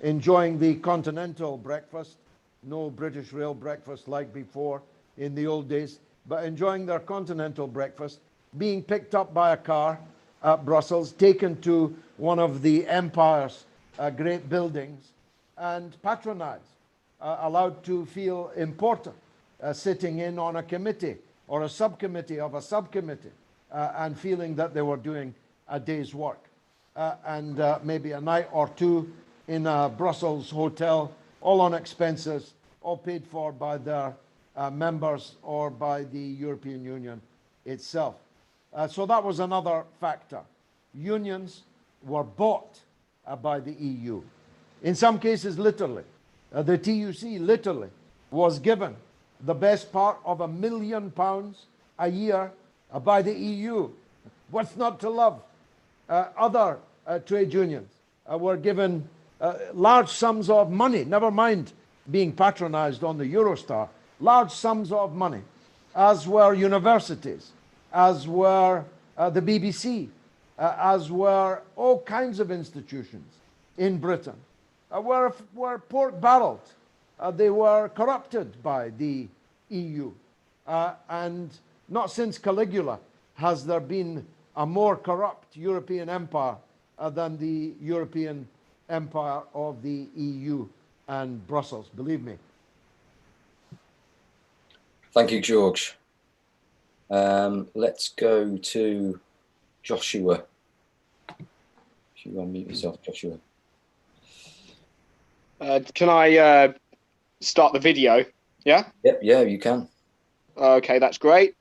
enjoying the continental breakfast, no British rail breakfast like before in the old days, but enjoying their continental breakfast, being picked up by a car at Brussels, taken to one of the Empire's great buildings, and patronized, allowed to feel important, sitting in on a committee or a subcommittee of a subcommittee, and feeling that they were doing a day's work, and maybe a night or two in a Brussels hotel, all on expenses, all paid for by their members or by the European Union itself. So that was another factor. Unions were bought by the EU. In some cases, literally. The TUC literally was given the best part of £1 million a year by the EU. What's not to love? Other trade unions were given large sums of money, never mind being patronized on the Eurostar, large sums of money, as were universities, as were the BBC, as were all kinds of institutions in Britain, were pork-barreled. They were corrupted by the EU. And not since Caligula has there been a more corrupt European empire than the European empire of the EU. and Brussels, believe me. Thank you, George. Let's go to Joshua. If you unmute yourself, Joshua. Can I start the video? Yeah? Yep, yeah, you can. Okay, that's great.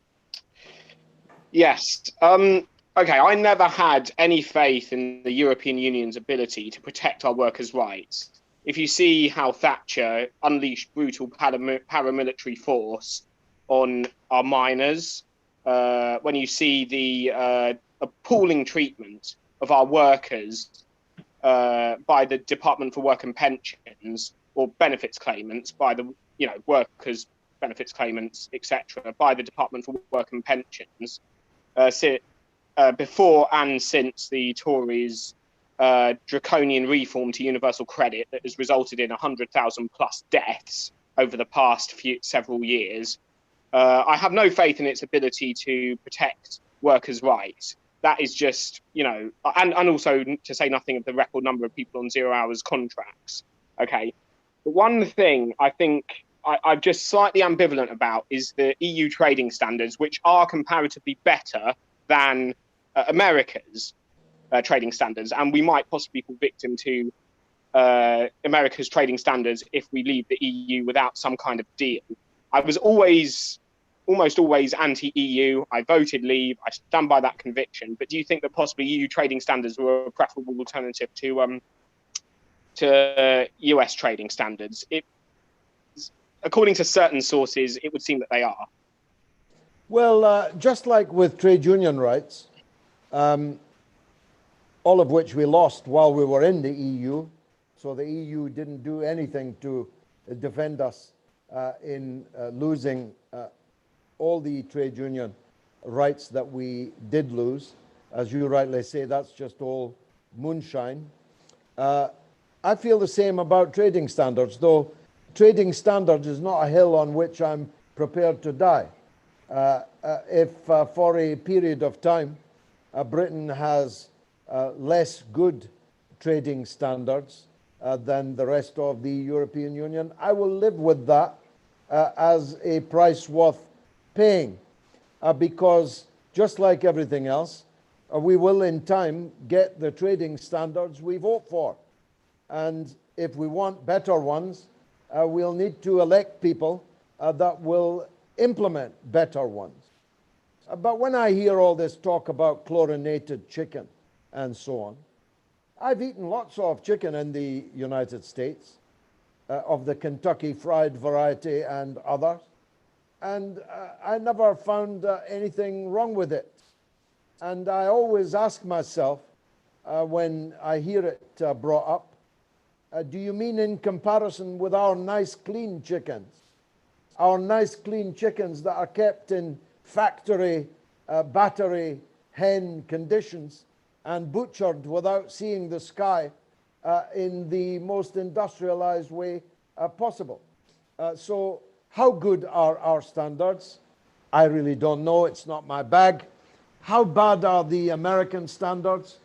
Yes. Okay, I never had any faith in the European Union's ability to protect our workers' rights. If you see how Thatcher unleashed brutal paramilitary force on our miners, when you see the appalling treatment of our workers by the Department for Work and Pensions, or benefits claimants by the workers' benefits claimants, etc., by the Department for Work and Pensions, before and since the Tories' draconian reform to universal credit that has resulted in 100,000 plus deaths over the past several years, I have no faith in its ability to protect workers' rights. That is just, and also to say nothing of the record number of people on 0 hours contracts. Okay. The one thing I think I'm just slightly ambivalent about is the EU trading standards, which are comparatively better than America's trading standards. And we might possibly fall victim to America's trading standards if we leave the EU without some kind of deal. I was almost always anti-EU. I voted leave. I stand by that conviction. But do you think that possibly EU trading standards were a preferable alternative to US trading standards? According to certain sources, it would seem that they are. Well, just like with trade union rights, all of which we lost while we were in the EU, so the EU didn't do anything to defend us in losing all the trade union rights that we did lose. As you rightly say, that's just all moonshine. I feel the same about trading standards, though trading standards is not a hill on which I'm prepared to die. If for a period of time Britain has less good trading standards than the rest of the European Union, I will live with that as a price worth paying, because just like everything else, we will in time get the trading standards we vote for. And if we want better ones, we'll need to elect people that will implement better ones. But when I hear all this talk about chlorinated chicken and so on, I've eaten lots of chicken in the United States, of the Kentucky Fried variety and others, and I never found anything wrong with it. And I always ask myself, when I hear it brought up, do you mean in comparison with our nice clean chickens? Our nice clean chickens that are kept in factory, battery, hen conditions and butchered without seeing the sky in the most industrialized way possible. So how good are our standards? I really don't know. It's not my bag. How bad are the American standards?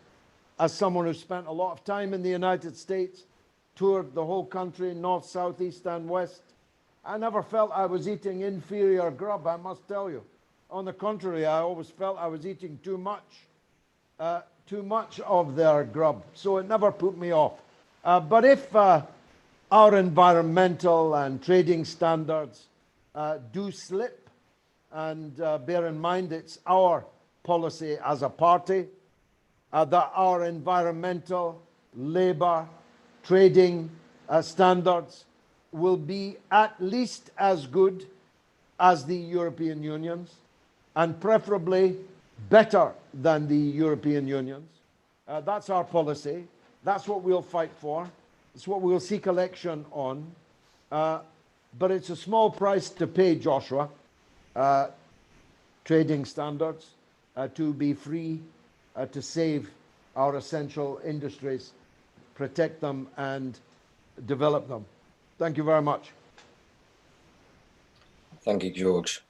As someone who spent a lot of time in the United States, toured the whole country, north, south, east, and west, I never felt I was eating inferior grub, I must tell you. On the contrary, I always felt I was eating too much of their grub, so it never put me off. But if our environmental and trading standards do slip, and bear in mind it's our policy as a party, that our environmental, labor, trading standards will be at least as good as the European Union's, and preferably better than the European Union's. That's our policy. That's what we'll fight for. It's what we'll seek election on. But it's a small price to pay, Joshua, trading standards, to be free, to save our essential industries, protect them and develop them. Thank you very much. Thank you, George.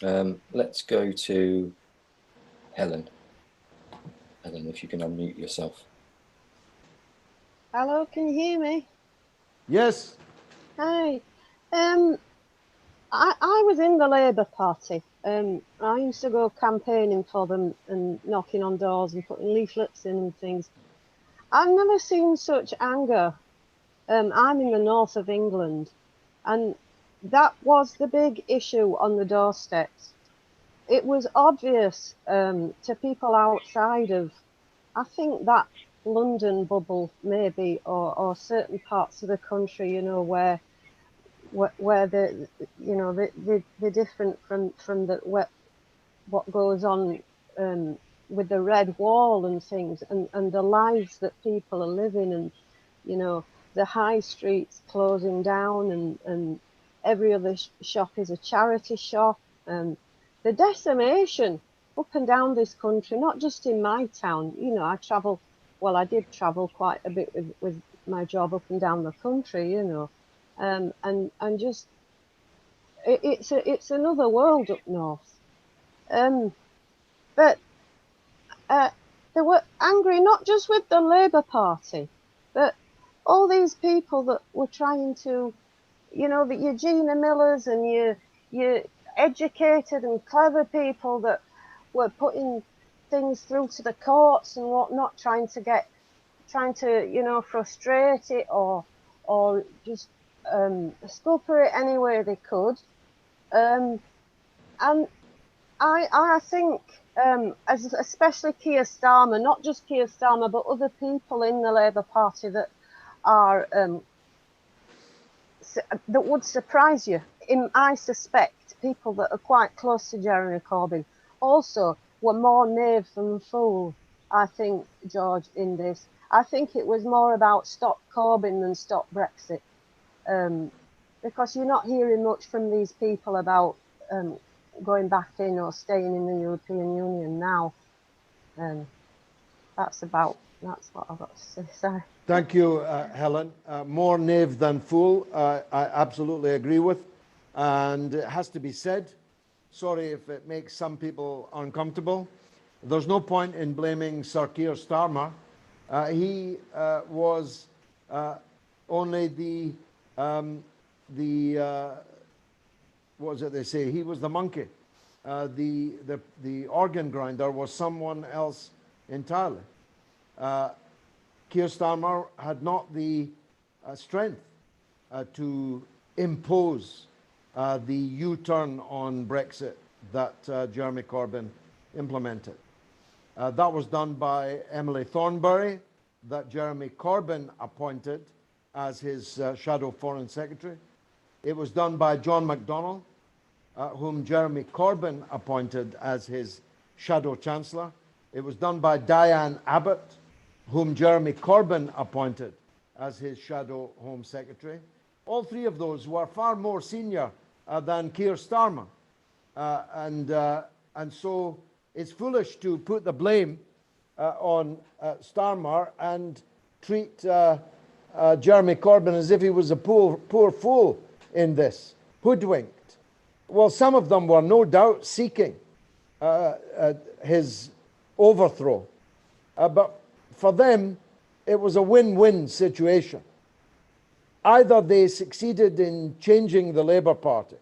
Let's go to Helen. Helen, if you can unmute yourself. Hello, can you hear me? Yes. Hi. I was in the Labour Party. I used to go campaigning for them and knocking on doors and putting leaflets in and things. I've never seen such anger. I'm in the north of England, and that was the big issue on the doorsteps. It was obvious to people outside of, I think, that London bubble maybe, or certain parts of the country, you know, where the, you know, the different from the what goes on with the red wall and things, and the lives that people are living, and you know, the high streets closing down, and every other shop is a charity shop, and the decimation up and down this country, not just in my town. You know, I did travel quite a bit with my job up and down the country, you know, and just it's another world up north. But they were angry not just with the Labour Party, but all these people that were trying to, you know, the Eugenia Millers and your educated and clever people that were putting things through to the courts and whatnot, trying to, you know, frustrate it or just scupper it any way they could. And I think, especially Keir Starmer, not just Keir Starmer, but other people in the Labour Party that are that would surprise you. I suspect people that are quite close to Jeremy Corbyn also were more knave than fool. I think, George, in this, I think it was more about stop Corbyn than stop Brexit, because you're not hearing much from these people about going back in or staying in the European Union now. That's what I've got to say. Thank you, Helen. More knave than fool, I absolutely agree with. And it has to be said, sorry if it makes some people uncomfortable, there's no point in blaming Sir Keir Starmer. He was only the what was it they say? He was the monkey. The organ grinder was someone else entirely. Keir Starmer had not the strength to impose the U-turn on Brexit that Jeremy Corbyn implemented. That was done by Emily Thornberry, that Jeremy Corbyn appointed as his shadow foreign secretary. It was done by John McDonnell, whom Jeremy Corbyn appointed as his shadow chancellor. It was done by Diane Abbott, whom Jeremy Corbyn appointed as his shadow home secretary. All three of those were far more senior than Keir Starmer. And so it's foolish to put the blame on Starmer and treat Jeremy Corbyn as if he was a poor fool in this, hoodwinked. Well, some of them were no doubt seeking his overthrow, but for them it was a win-win situation. Either they succeeded in changing the Labour Party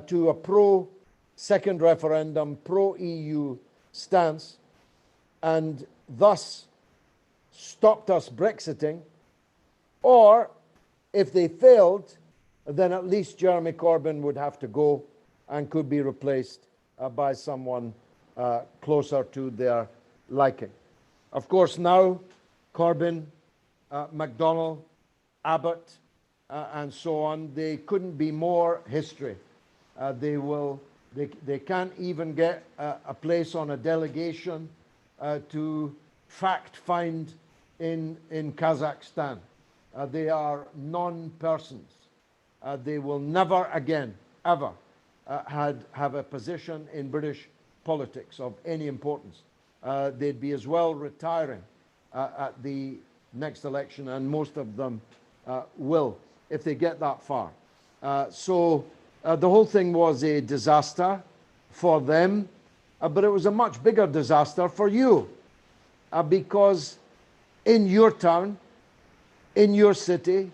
to a pro-second referendum, pro-EU stance, and thus stopped us Brexiting, or if they failed, then at least Jeremy Corbyn would have to go and could be replaced by someone closer to their liking. Of course, now Corbyn, McDonnell, Abbott, and so on, they couldn't be more history. They can't even get a place on a delegation to fact find in Kazakhstan. They are non-persons. They will never again, ever, have a position in British politics of any importance. They'd be as well retiring at the next election, and most of them will, if they get that far. So the whole thing was a disaster for them, but it was a much bigger disaster for you, because in your town, in your city,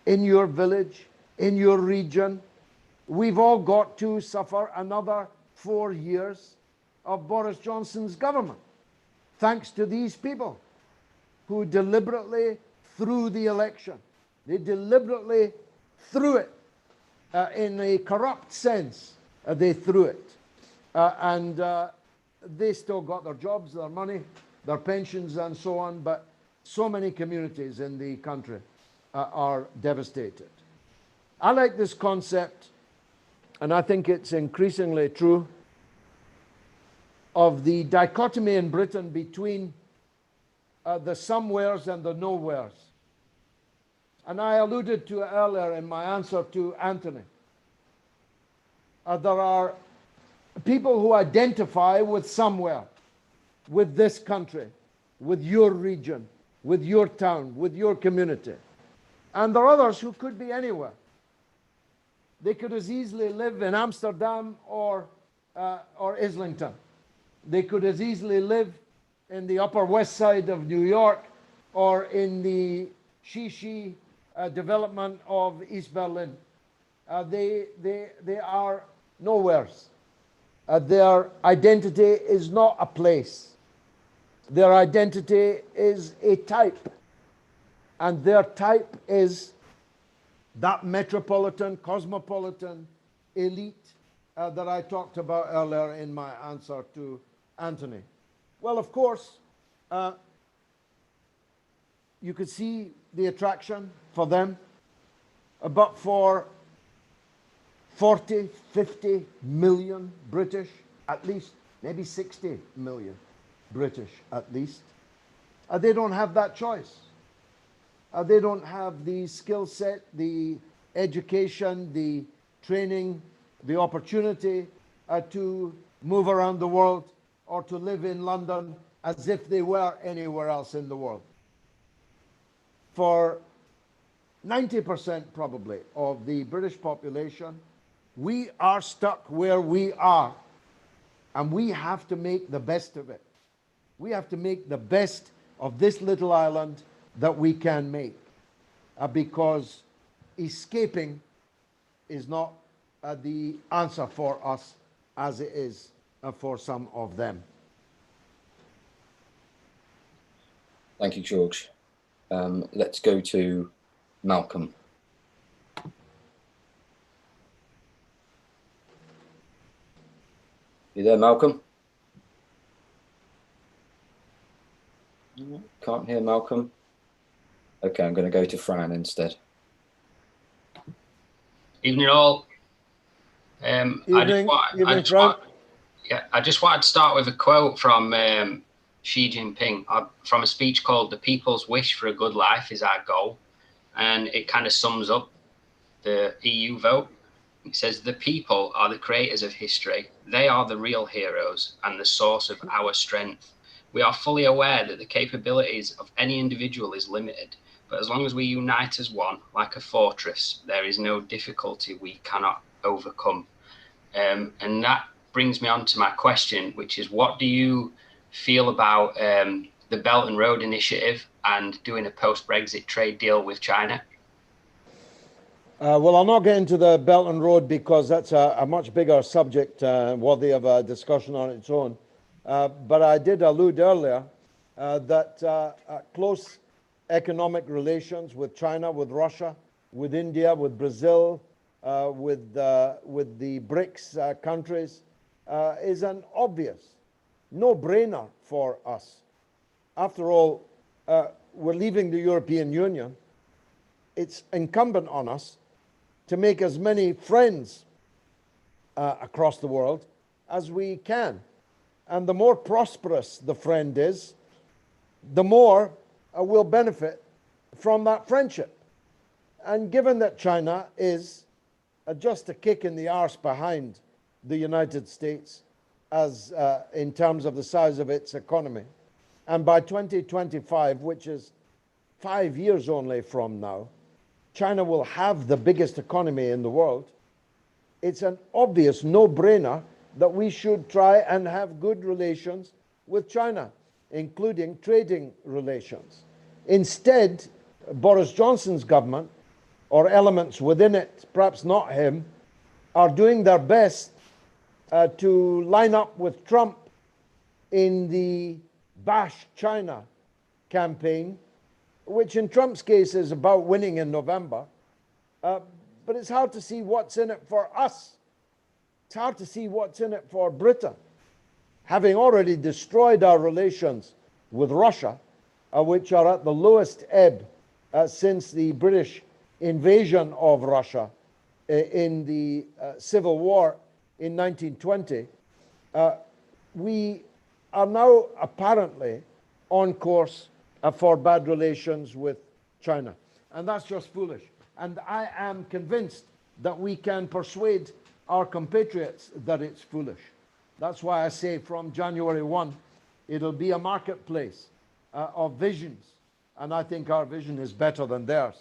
in your village, in your region. We've all got to suffer another 4 years of Boris Johnson's government, thanks to these people who deliberately threw the election. They deliberately threw it in a corrupt sense. They threw it. And they still got their jobs, their money, their pensions, and so on. But so many communities in the country are devastated. I like this concept, and I think it's increasingly true, of the dichotomy in Britain between the somewheres and the nowheres. And I alluded to it earlier in my answer to Anthony. There are people who identify with somewhere, with this country, with your region, with your town, with your community. And there are others who could be anywhere. They could as easily live in Amsterdam or Islington. They could as easily live in the Upper West Side of New York or in the Shishi development of East Berlin. They are nowheres. Their identity is not a place. Their identity is a type. And their type is that metropolitan, cosmopolitan elite that I talked about earlier in my answer to Anthony. Well, of course, you could see the attraction for them, but for 40, 50 million British, at least, maybe 60 million British at least, they don't have that choice. They don't have the skill set, the education, the training, the opportunity to move around the world or to live in London as if they were anywhere else in the world. For 90% probably of the British population, we are stuck where we are, and we have to make the best of it. We have to make the best of this little island that we can make, because escaping is not the answer for us as it is for some of them. Thank you, George. Let's go to Malcolm. You there, Malcolm? Can't hear Malcolm. Okay, I'm going to go to Fran instead. Evening all. Evening, I just wanted to start with a quote from Xi Jinping from a speech called "The People's Wish for a Good Life is Our Goal," and it kind of sums up the EU vote. It says, "The people are the creators of history. They are the real heroes and the source of our strength. We are fully aware that the capabilities of any individual is limited, but as long as we unite as one, like a fortress, there is no difficulty we cannot overcome." And that brings me on to my question, which is, what do you feel about the Belt and Road Initiative and doing a post-Brexit trade deal with China? Well, I'll not get into the Belt and Road because that's a much bigger subject worthy of a discussion on its own. But I did allude earlier that close economic relations with China, with Russia, with India, with Brazil, with the BRICS countries is an obvious no-brainer for us. After all, we're leaving the European Union. It's incumbent on us to make as many friends across the world as we can. And the more prosperous the friend is, the more we'll benefit from that friendship. And given that China is just a kick in the arse behind the United States as in terms of the size of its economy, and by 2025, which is 5 years only from now, China will have the biggest economy in the world, it's an obvious no-brainer that we should try and have good relations with China, including trading relations. Instead, Boris Johnson's government or elements within it, perhaps not him, are doing their best to line up with Trump in the Bash China campaign, which in Trump's case is about winning in November. But it's hard to see what's in it for us. It's hard to see what's in it for Britain, having already destroyed our relations with Russia, which are at the lowest ebb since the British invasion of Russia in the Civil War in 1920. We are now apparently on course for bad relations with China. And that's just foolish. And I am convinced that we can persuade our compatriots that it's foolish. That's why I say from January 1, it'll be a marketplace of visions. And I think our vision is better than theirs.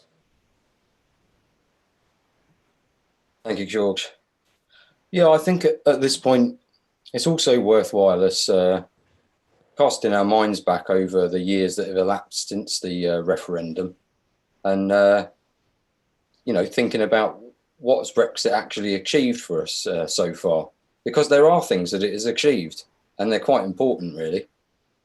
Thank you, George. Yeah, I think at this point, it's also worthwhile us casting our minds back over the years that have elapsed since the referendum, and thinking about what's Brexit actually achieved for us so far, because there are things that it has achieved, and they're quite important, really.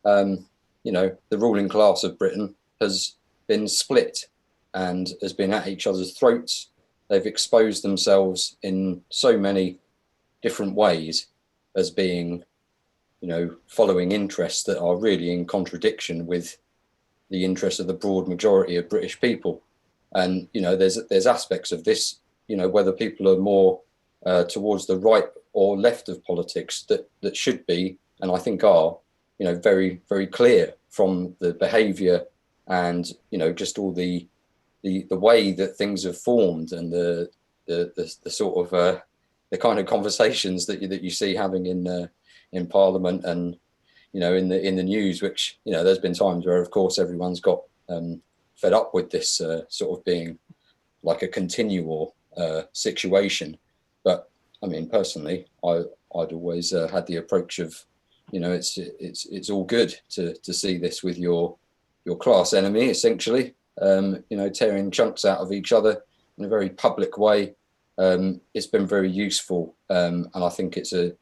The ruling class of Britain has been split and has been at each other's throats. They've exposed themselves in so many different ways as being, following interests that are really in contradiction with the interests of the broad majority of British people. And, there's aspects of this, whether people are more towards the right or left of politics that should be, and I think are, very, very clear from the behaviour and, just all the way that things have formed and the sort of the kind of conversations that you see having in Parliament and in the news, which there's been times where of course everyone's got fed up with this sort of being like a continual situation. But I mean, personally, I'd always had the approach of it's all good to see this with your class enemy, essentially, tearing chunks out of each other in a very public way. It's been very useful, and I think it's a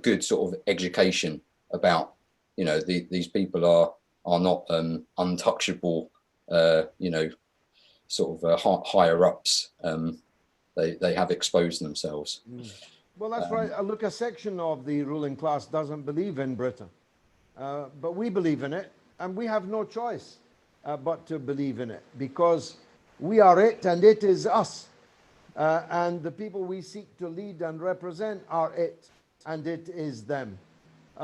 good sort of education about these people are not untouchable, sort of higher ups. They have exposed themselves. Well, that's right. Look, a section of the ruling class doesn't believe in Britain, but we believe in it, and we have no choice but to believe in it, because we are it and it is us. And the people we seek to lead and represent are it, and it is them.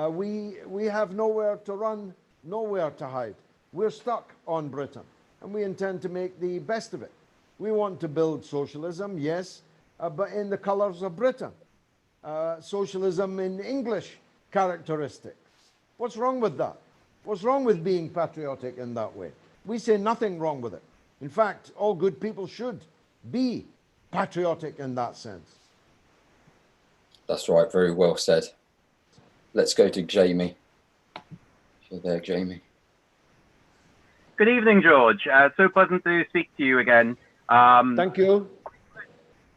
We have nowhere to run, nowhere to hide. We're stuck on Britain, and we intend to make the best of it. We want to build socialism, yes, but in the colours of Britain. Socialism in English characteristics. What's wrong with that? What's wrong with being patriotic in that way? We say nothing wrong with it. In fact, all good people should be patriotic in that sense. That's right, very well said. Let's go to Jamie. You're there, Jamie. Good evening, George. So pleasant to speak to you again. Thank you.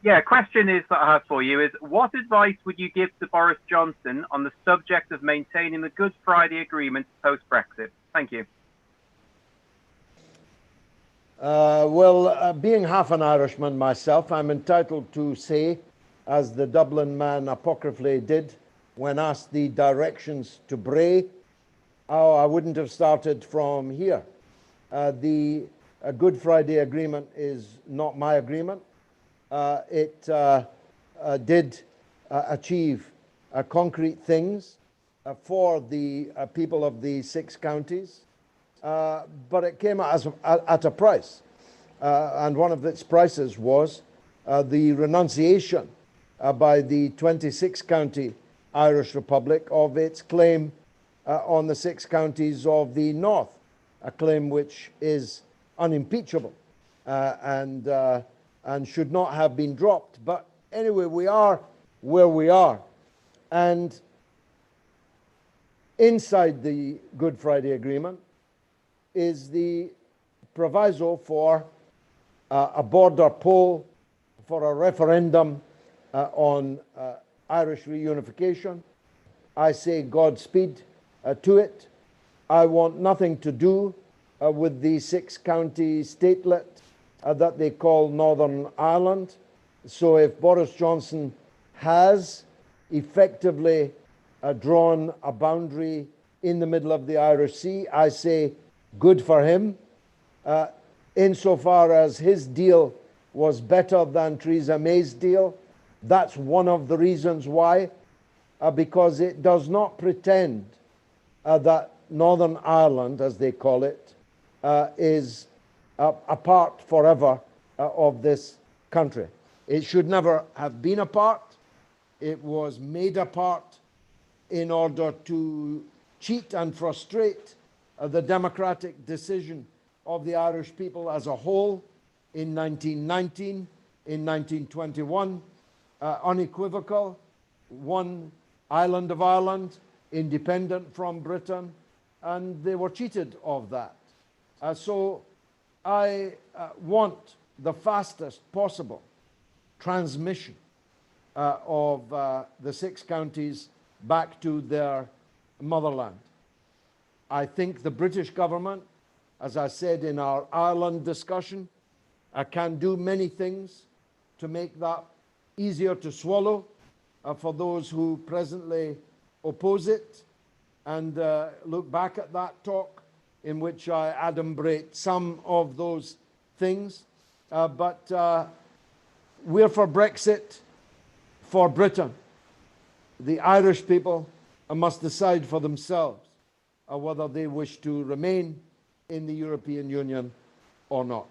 Yeah, question is that I have for you is, what advice would you give to Boris Johnson on the subject of maintaining the Good Friday Agreement post-Brexit? Thank you. Being half an Irishman myself, I'm entitled to say, as the Dublin man apocryphally did when asked the directions to Bray, oh, I wouldn't have started from here. The Good Friday Agreement is not my agreement. It did achieve concrete things for the people of the 6 counties, but it came at a price. And one of its prices was the renunciation by the 26 county Irish Republic of its claim on the 6 counties of the north, a claim which is unimpeachable and should not have been dropped. But anyway, we are where we are. And inside the Good Friday Agreement is the proviso for a border poll for a referendum on Irish reunification. I say Godspeed to it. I want nothing to do with the 6-county statelet that they call Northern Ireland. So if Boris Johnson has effectively drawn a boundary in the middle of the Irish Sea, I say good for him. Insofar as his deal was better than Theresa May's deal, that's one of the reasons why, because it does not pretend that Northern Ireland, as they call it, is a part forever of this country. It should never have been a part. It was made a part in order to cheat and frustrate the democratic decision of the Irish people as a whole in 1919, in 1921, unequivocal, one island of Ireland, independent from Britain, and they were cheated of that. So I want the fastest possible transmission of the 6 counties back to their motherland. I think the British government, as I said in our Ireland discussion, can do many things to make that easier to swallow for those who presently oppose it, and look back at that talk in which I adumbrate some of those things. But we're for Brexit for Britain. The Irish people must decide for themselves whether they wish to remain in the European Union or not.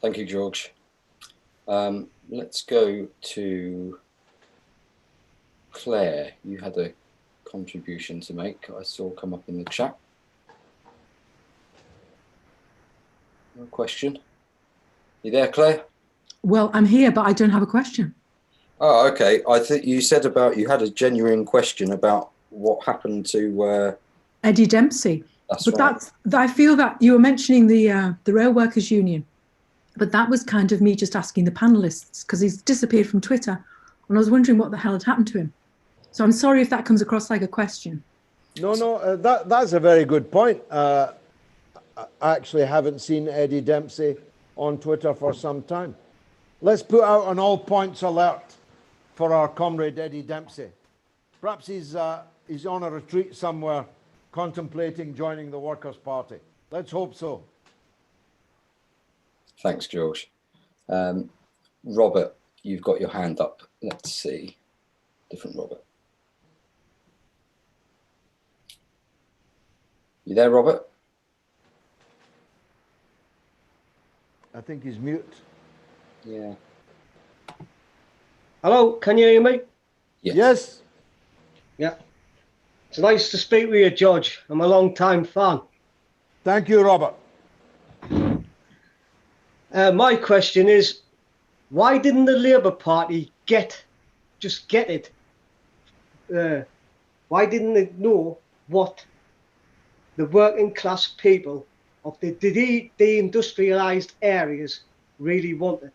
Thank you, George. Let's go to Claire. You had a contribution to make, I saw come up in the chat. No question. You there, Claire? Well, I'm here, but I don't have a question. Oh, okay. I think you said about you had a genuine question about what happened to Eddie Dempsey. That's but right. I feel that you were mentioning the Rail Workers Union, but that was kind of me just asking the panelists because he's disappeared from Twitter, and I was wondering what the hell had happened to him. So I'm sorry if that comes across like a question. No, that's a very good point. I actually haven't seen Eddie Dempsey on Twitter for some time. Let's put out an all points alert for our comrade Eddie Dempsey. Perhaps he's on a retreat somewhere contemplating joining the Workers' Party. Let's hope so. Thanks, George. Robert, you've got your hand up. Let's see. Different Robert. You there, Robert? I think he's mute. Yeah. Hello, can you hear me? Yes. Yeah. It's nice to speak with you, George. I'm a long-time fan. Thank you, Robert. My question is, why didn't the Labour Party just get it? Why didn't they know what the working class people of the deindustrialised areas really wanted?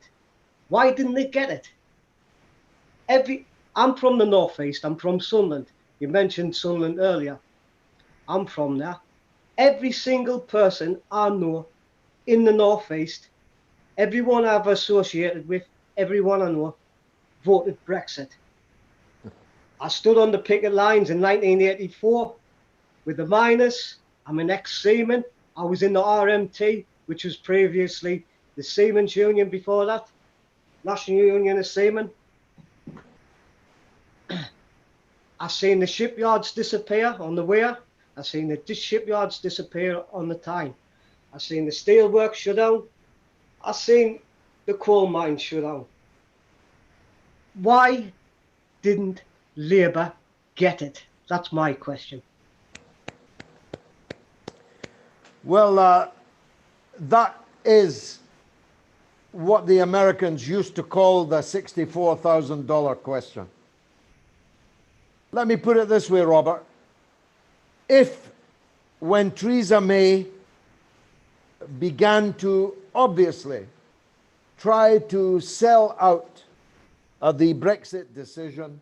Why didn't they get it? I'm from the northeast. I'm from Sunderland. You mentioned Sunderland earlier. I'm from there. Every single person I know in the northeast, everyone I've associated with, everyone I know, voted Brexit. I stood on the picket lines in 1984 with the miners. I'm an ex-seaman. I was in the RMT, which was previously the Seamen's Union before that, National Union of Seamen. I've seen the shipyards disappear on the weir. I've seen the shipyards disappear on the Tyne. I've seen the steelworks shut down. I've seen the coal mines shut down. Why didn't Labour get it? That's my question. Well, that is what the Americans used to call the $64,000 question. Let me put it this way, Robert. If, when Theresa May began to obviously try to sell out the Brexit decision,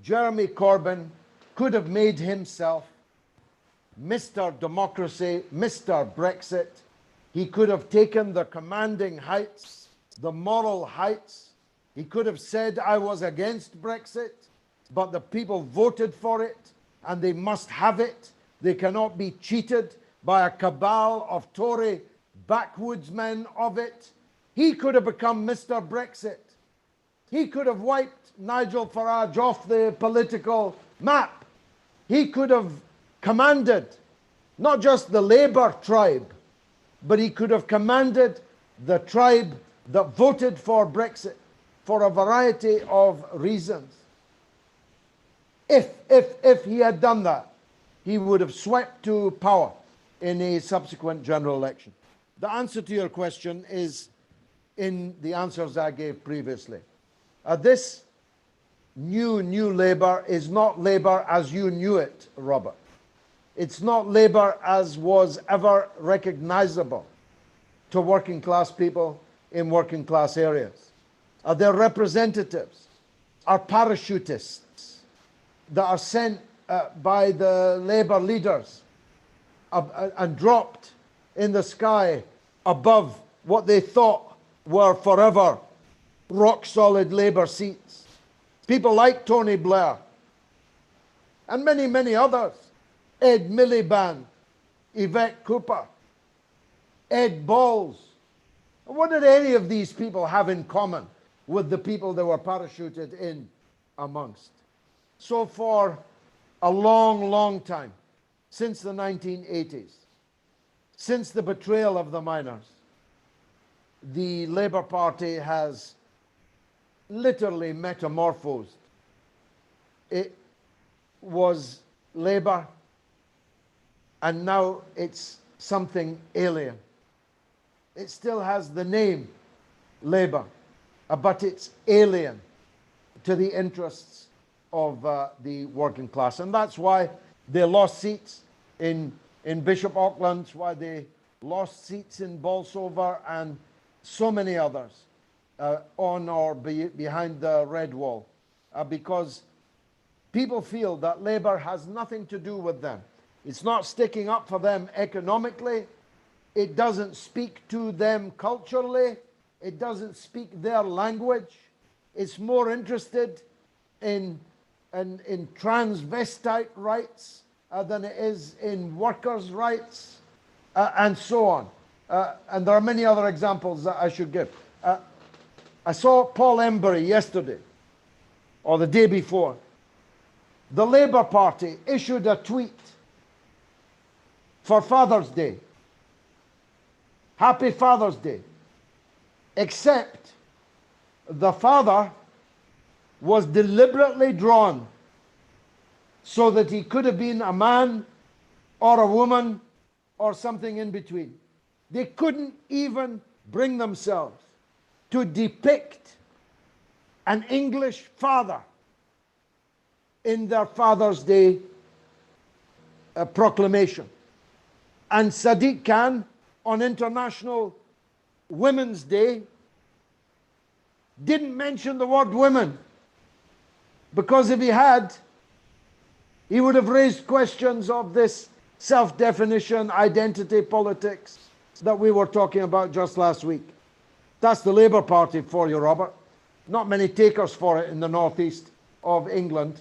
Jeremy Corbyn could have made himself Mr. Democracy, Mr. Brexit. He could have taken the commanding heights, the moral heights. He could have said, I was against Brexit, but the people voted for it and they must have it. They cannot be cheated by a cabal of Tory backwoodsmen of it. He could have become Mr. Brexit. He could have wiped Nigel Farage off the political map. He could have commanded not just the Labour tribe, but he could have commanded the tribe that voted for Brexit for a variety of reasons. If he had done that, he would have swept to power in a subsequent general election. The answer to your question is in the answers I gave previously. This new Labour is not Labour as you knew it, Robert. It's not Labour as was ever recognisable to working class people in working class areas. Their representatives are parachutists that are sent by the Labour leaders and dropped in the sky above what they thought were forever rock-solid Labour seats. People like Tony Blair and many, many others. Ed Miliband, Yvette Cooper, Ed Balls. What did any of these people have in common with the people they were parachuted in amongst? So for a long, long time, since the 1980s, since the betrayal of the miners, the Labour Party has literally metamorphosed. It was Labour, and now it's something alien. It still has the name Labour, but it's alien to the interests of the working class. And that's why they lost seats in Bishop Auckland, why they lost seats in Bolsover and so many others on or behind the red wall, because people feel that Labour has nothing to do with them. It's not sticking up for them economically. It doesn't speak to them culturally. It doesn't speak their language. It's more interested in transvestite rights than it is in workers' rights, and so on. And there are many other examples that I should give. I saw Paul Embury yesterday, or the day before. The Labour Party issued a tweet for Father's Day. Happy Father's Day. Except the father was deliberately drawn so that he could have been a man or a woman or something in between. They couldn't even bring themselves to depict an English father in their Father's Day proclamation. And Sadiq Khan, on International Women's Day, didn't mention the word women, because if he had, he would have raised questions of this self-definition, identity politics that we were talking about just last week. That's the Labour Party for you, Robert. Not many takers for it in the northeast of England.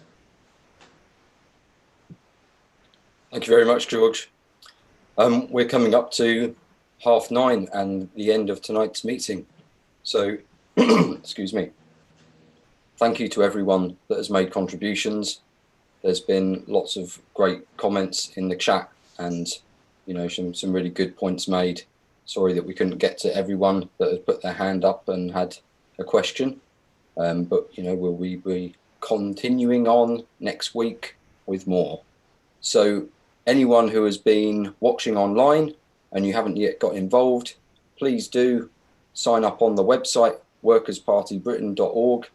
Thank you very much, George. We're coming up to 9:30 and the end of tonight's meeting. So, excuse me. Thank you to everyone that has made contributions. There's been lots of great comments in the chat, and some really good points made. Sorry that we couldn't get to everyone that has put their hand up and had a question, but we'll be continuing on next week with more. So anyone who has been watching online and you haven't yet got involved, please do sign up on the website workerspartybritain.org.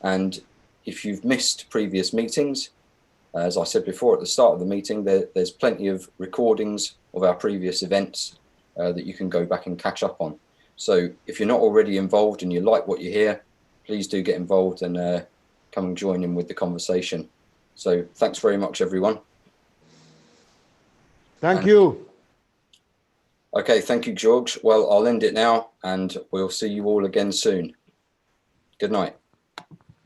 And if you've missed previous meetings, as I said before at the start of the meeting, there's plenty of recordings of our previous events that you can go back and catch up on. So if you're not already involved and you like what you hear, please do get involved and come and join in with the conversation. So thanks very much, everyone. Thank you. Okay, thank you, George. Well, I'll end it now and we'll see you all again soon. Good night.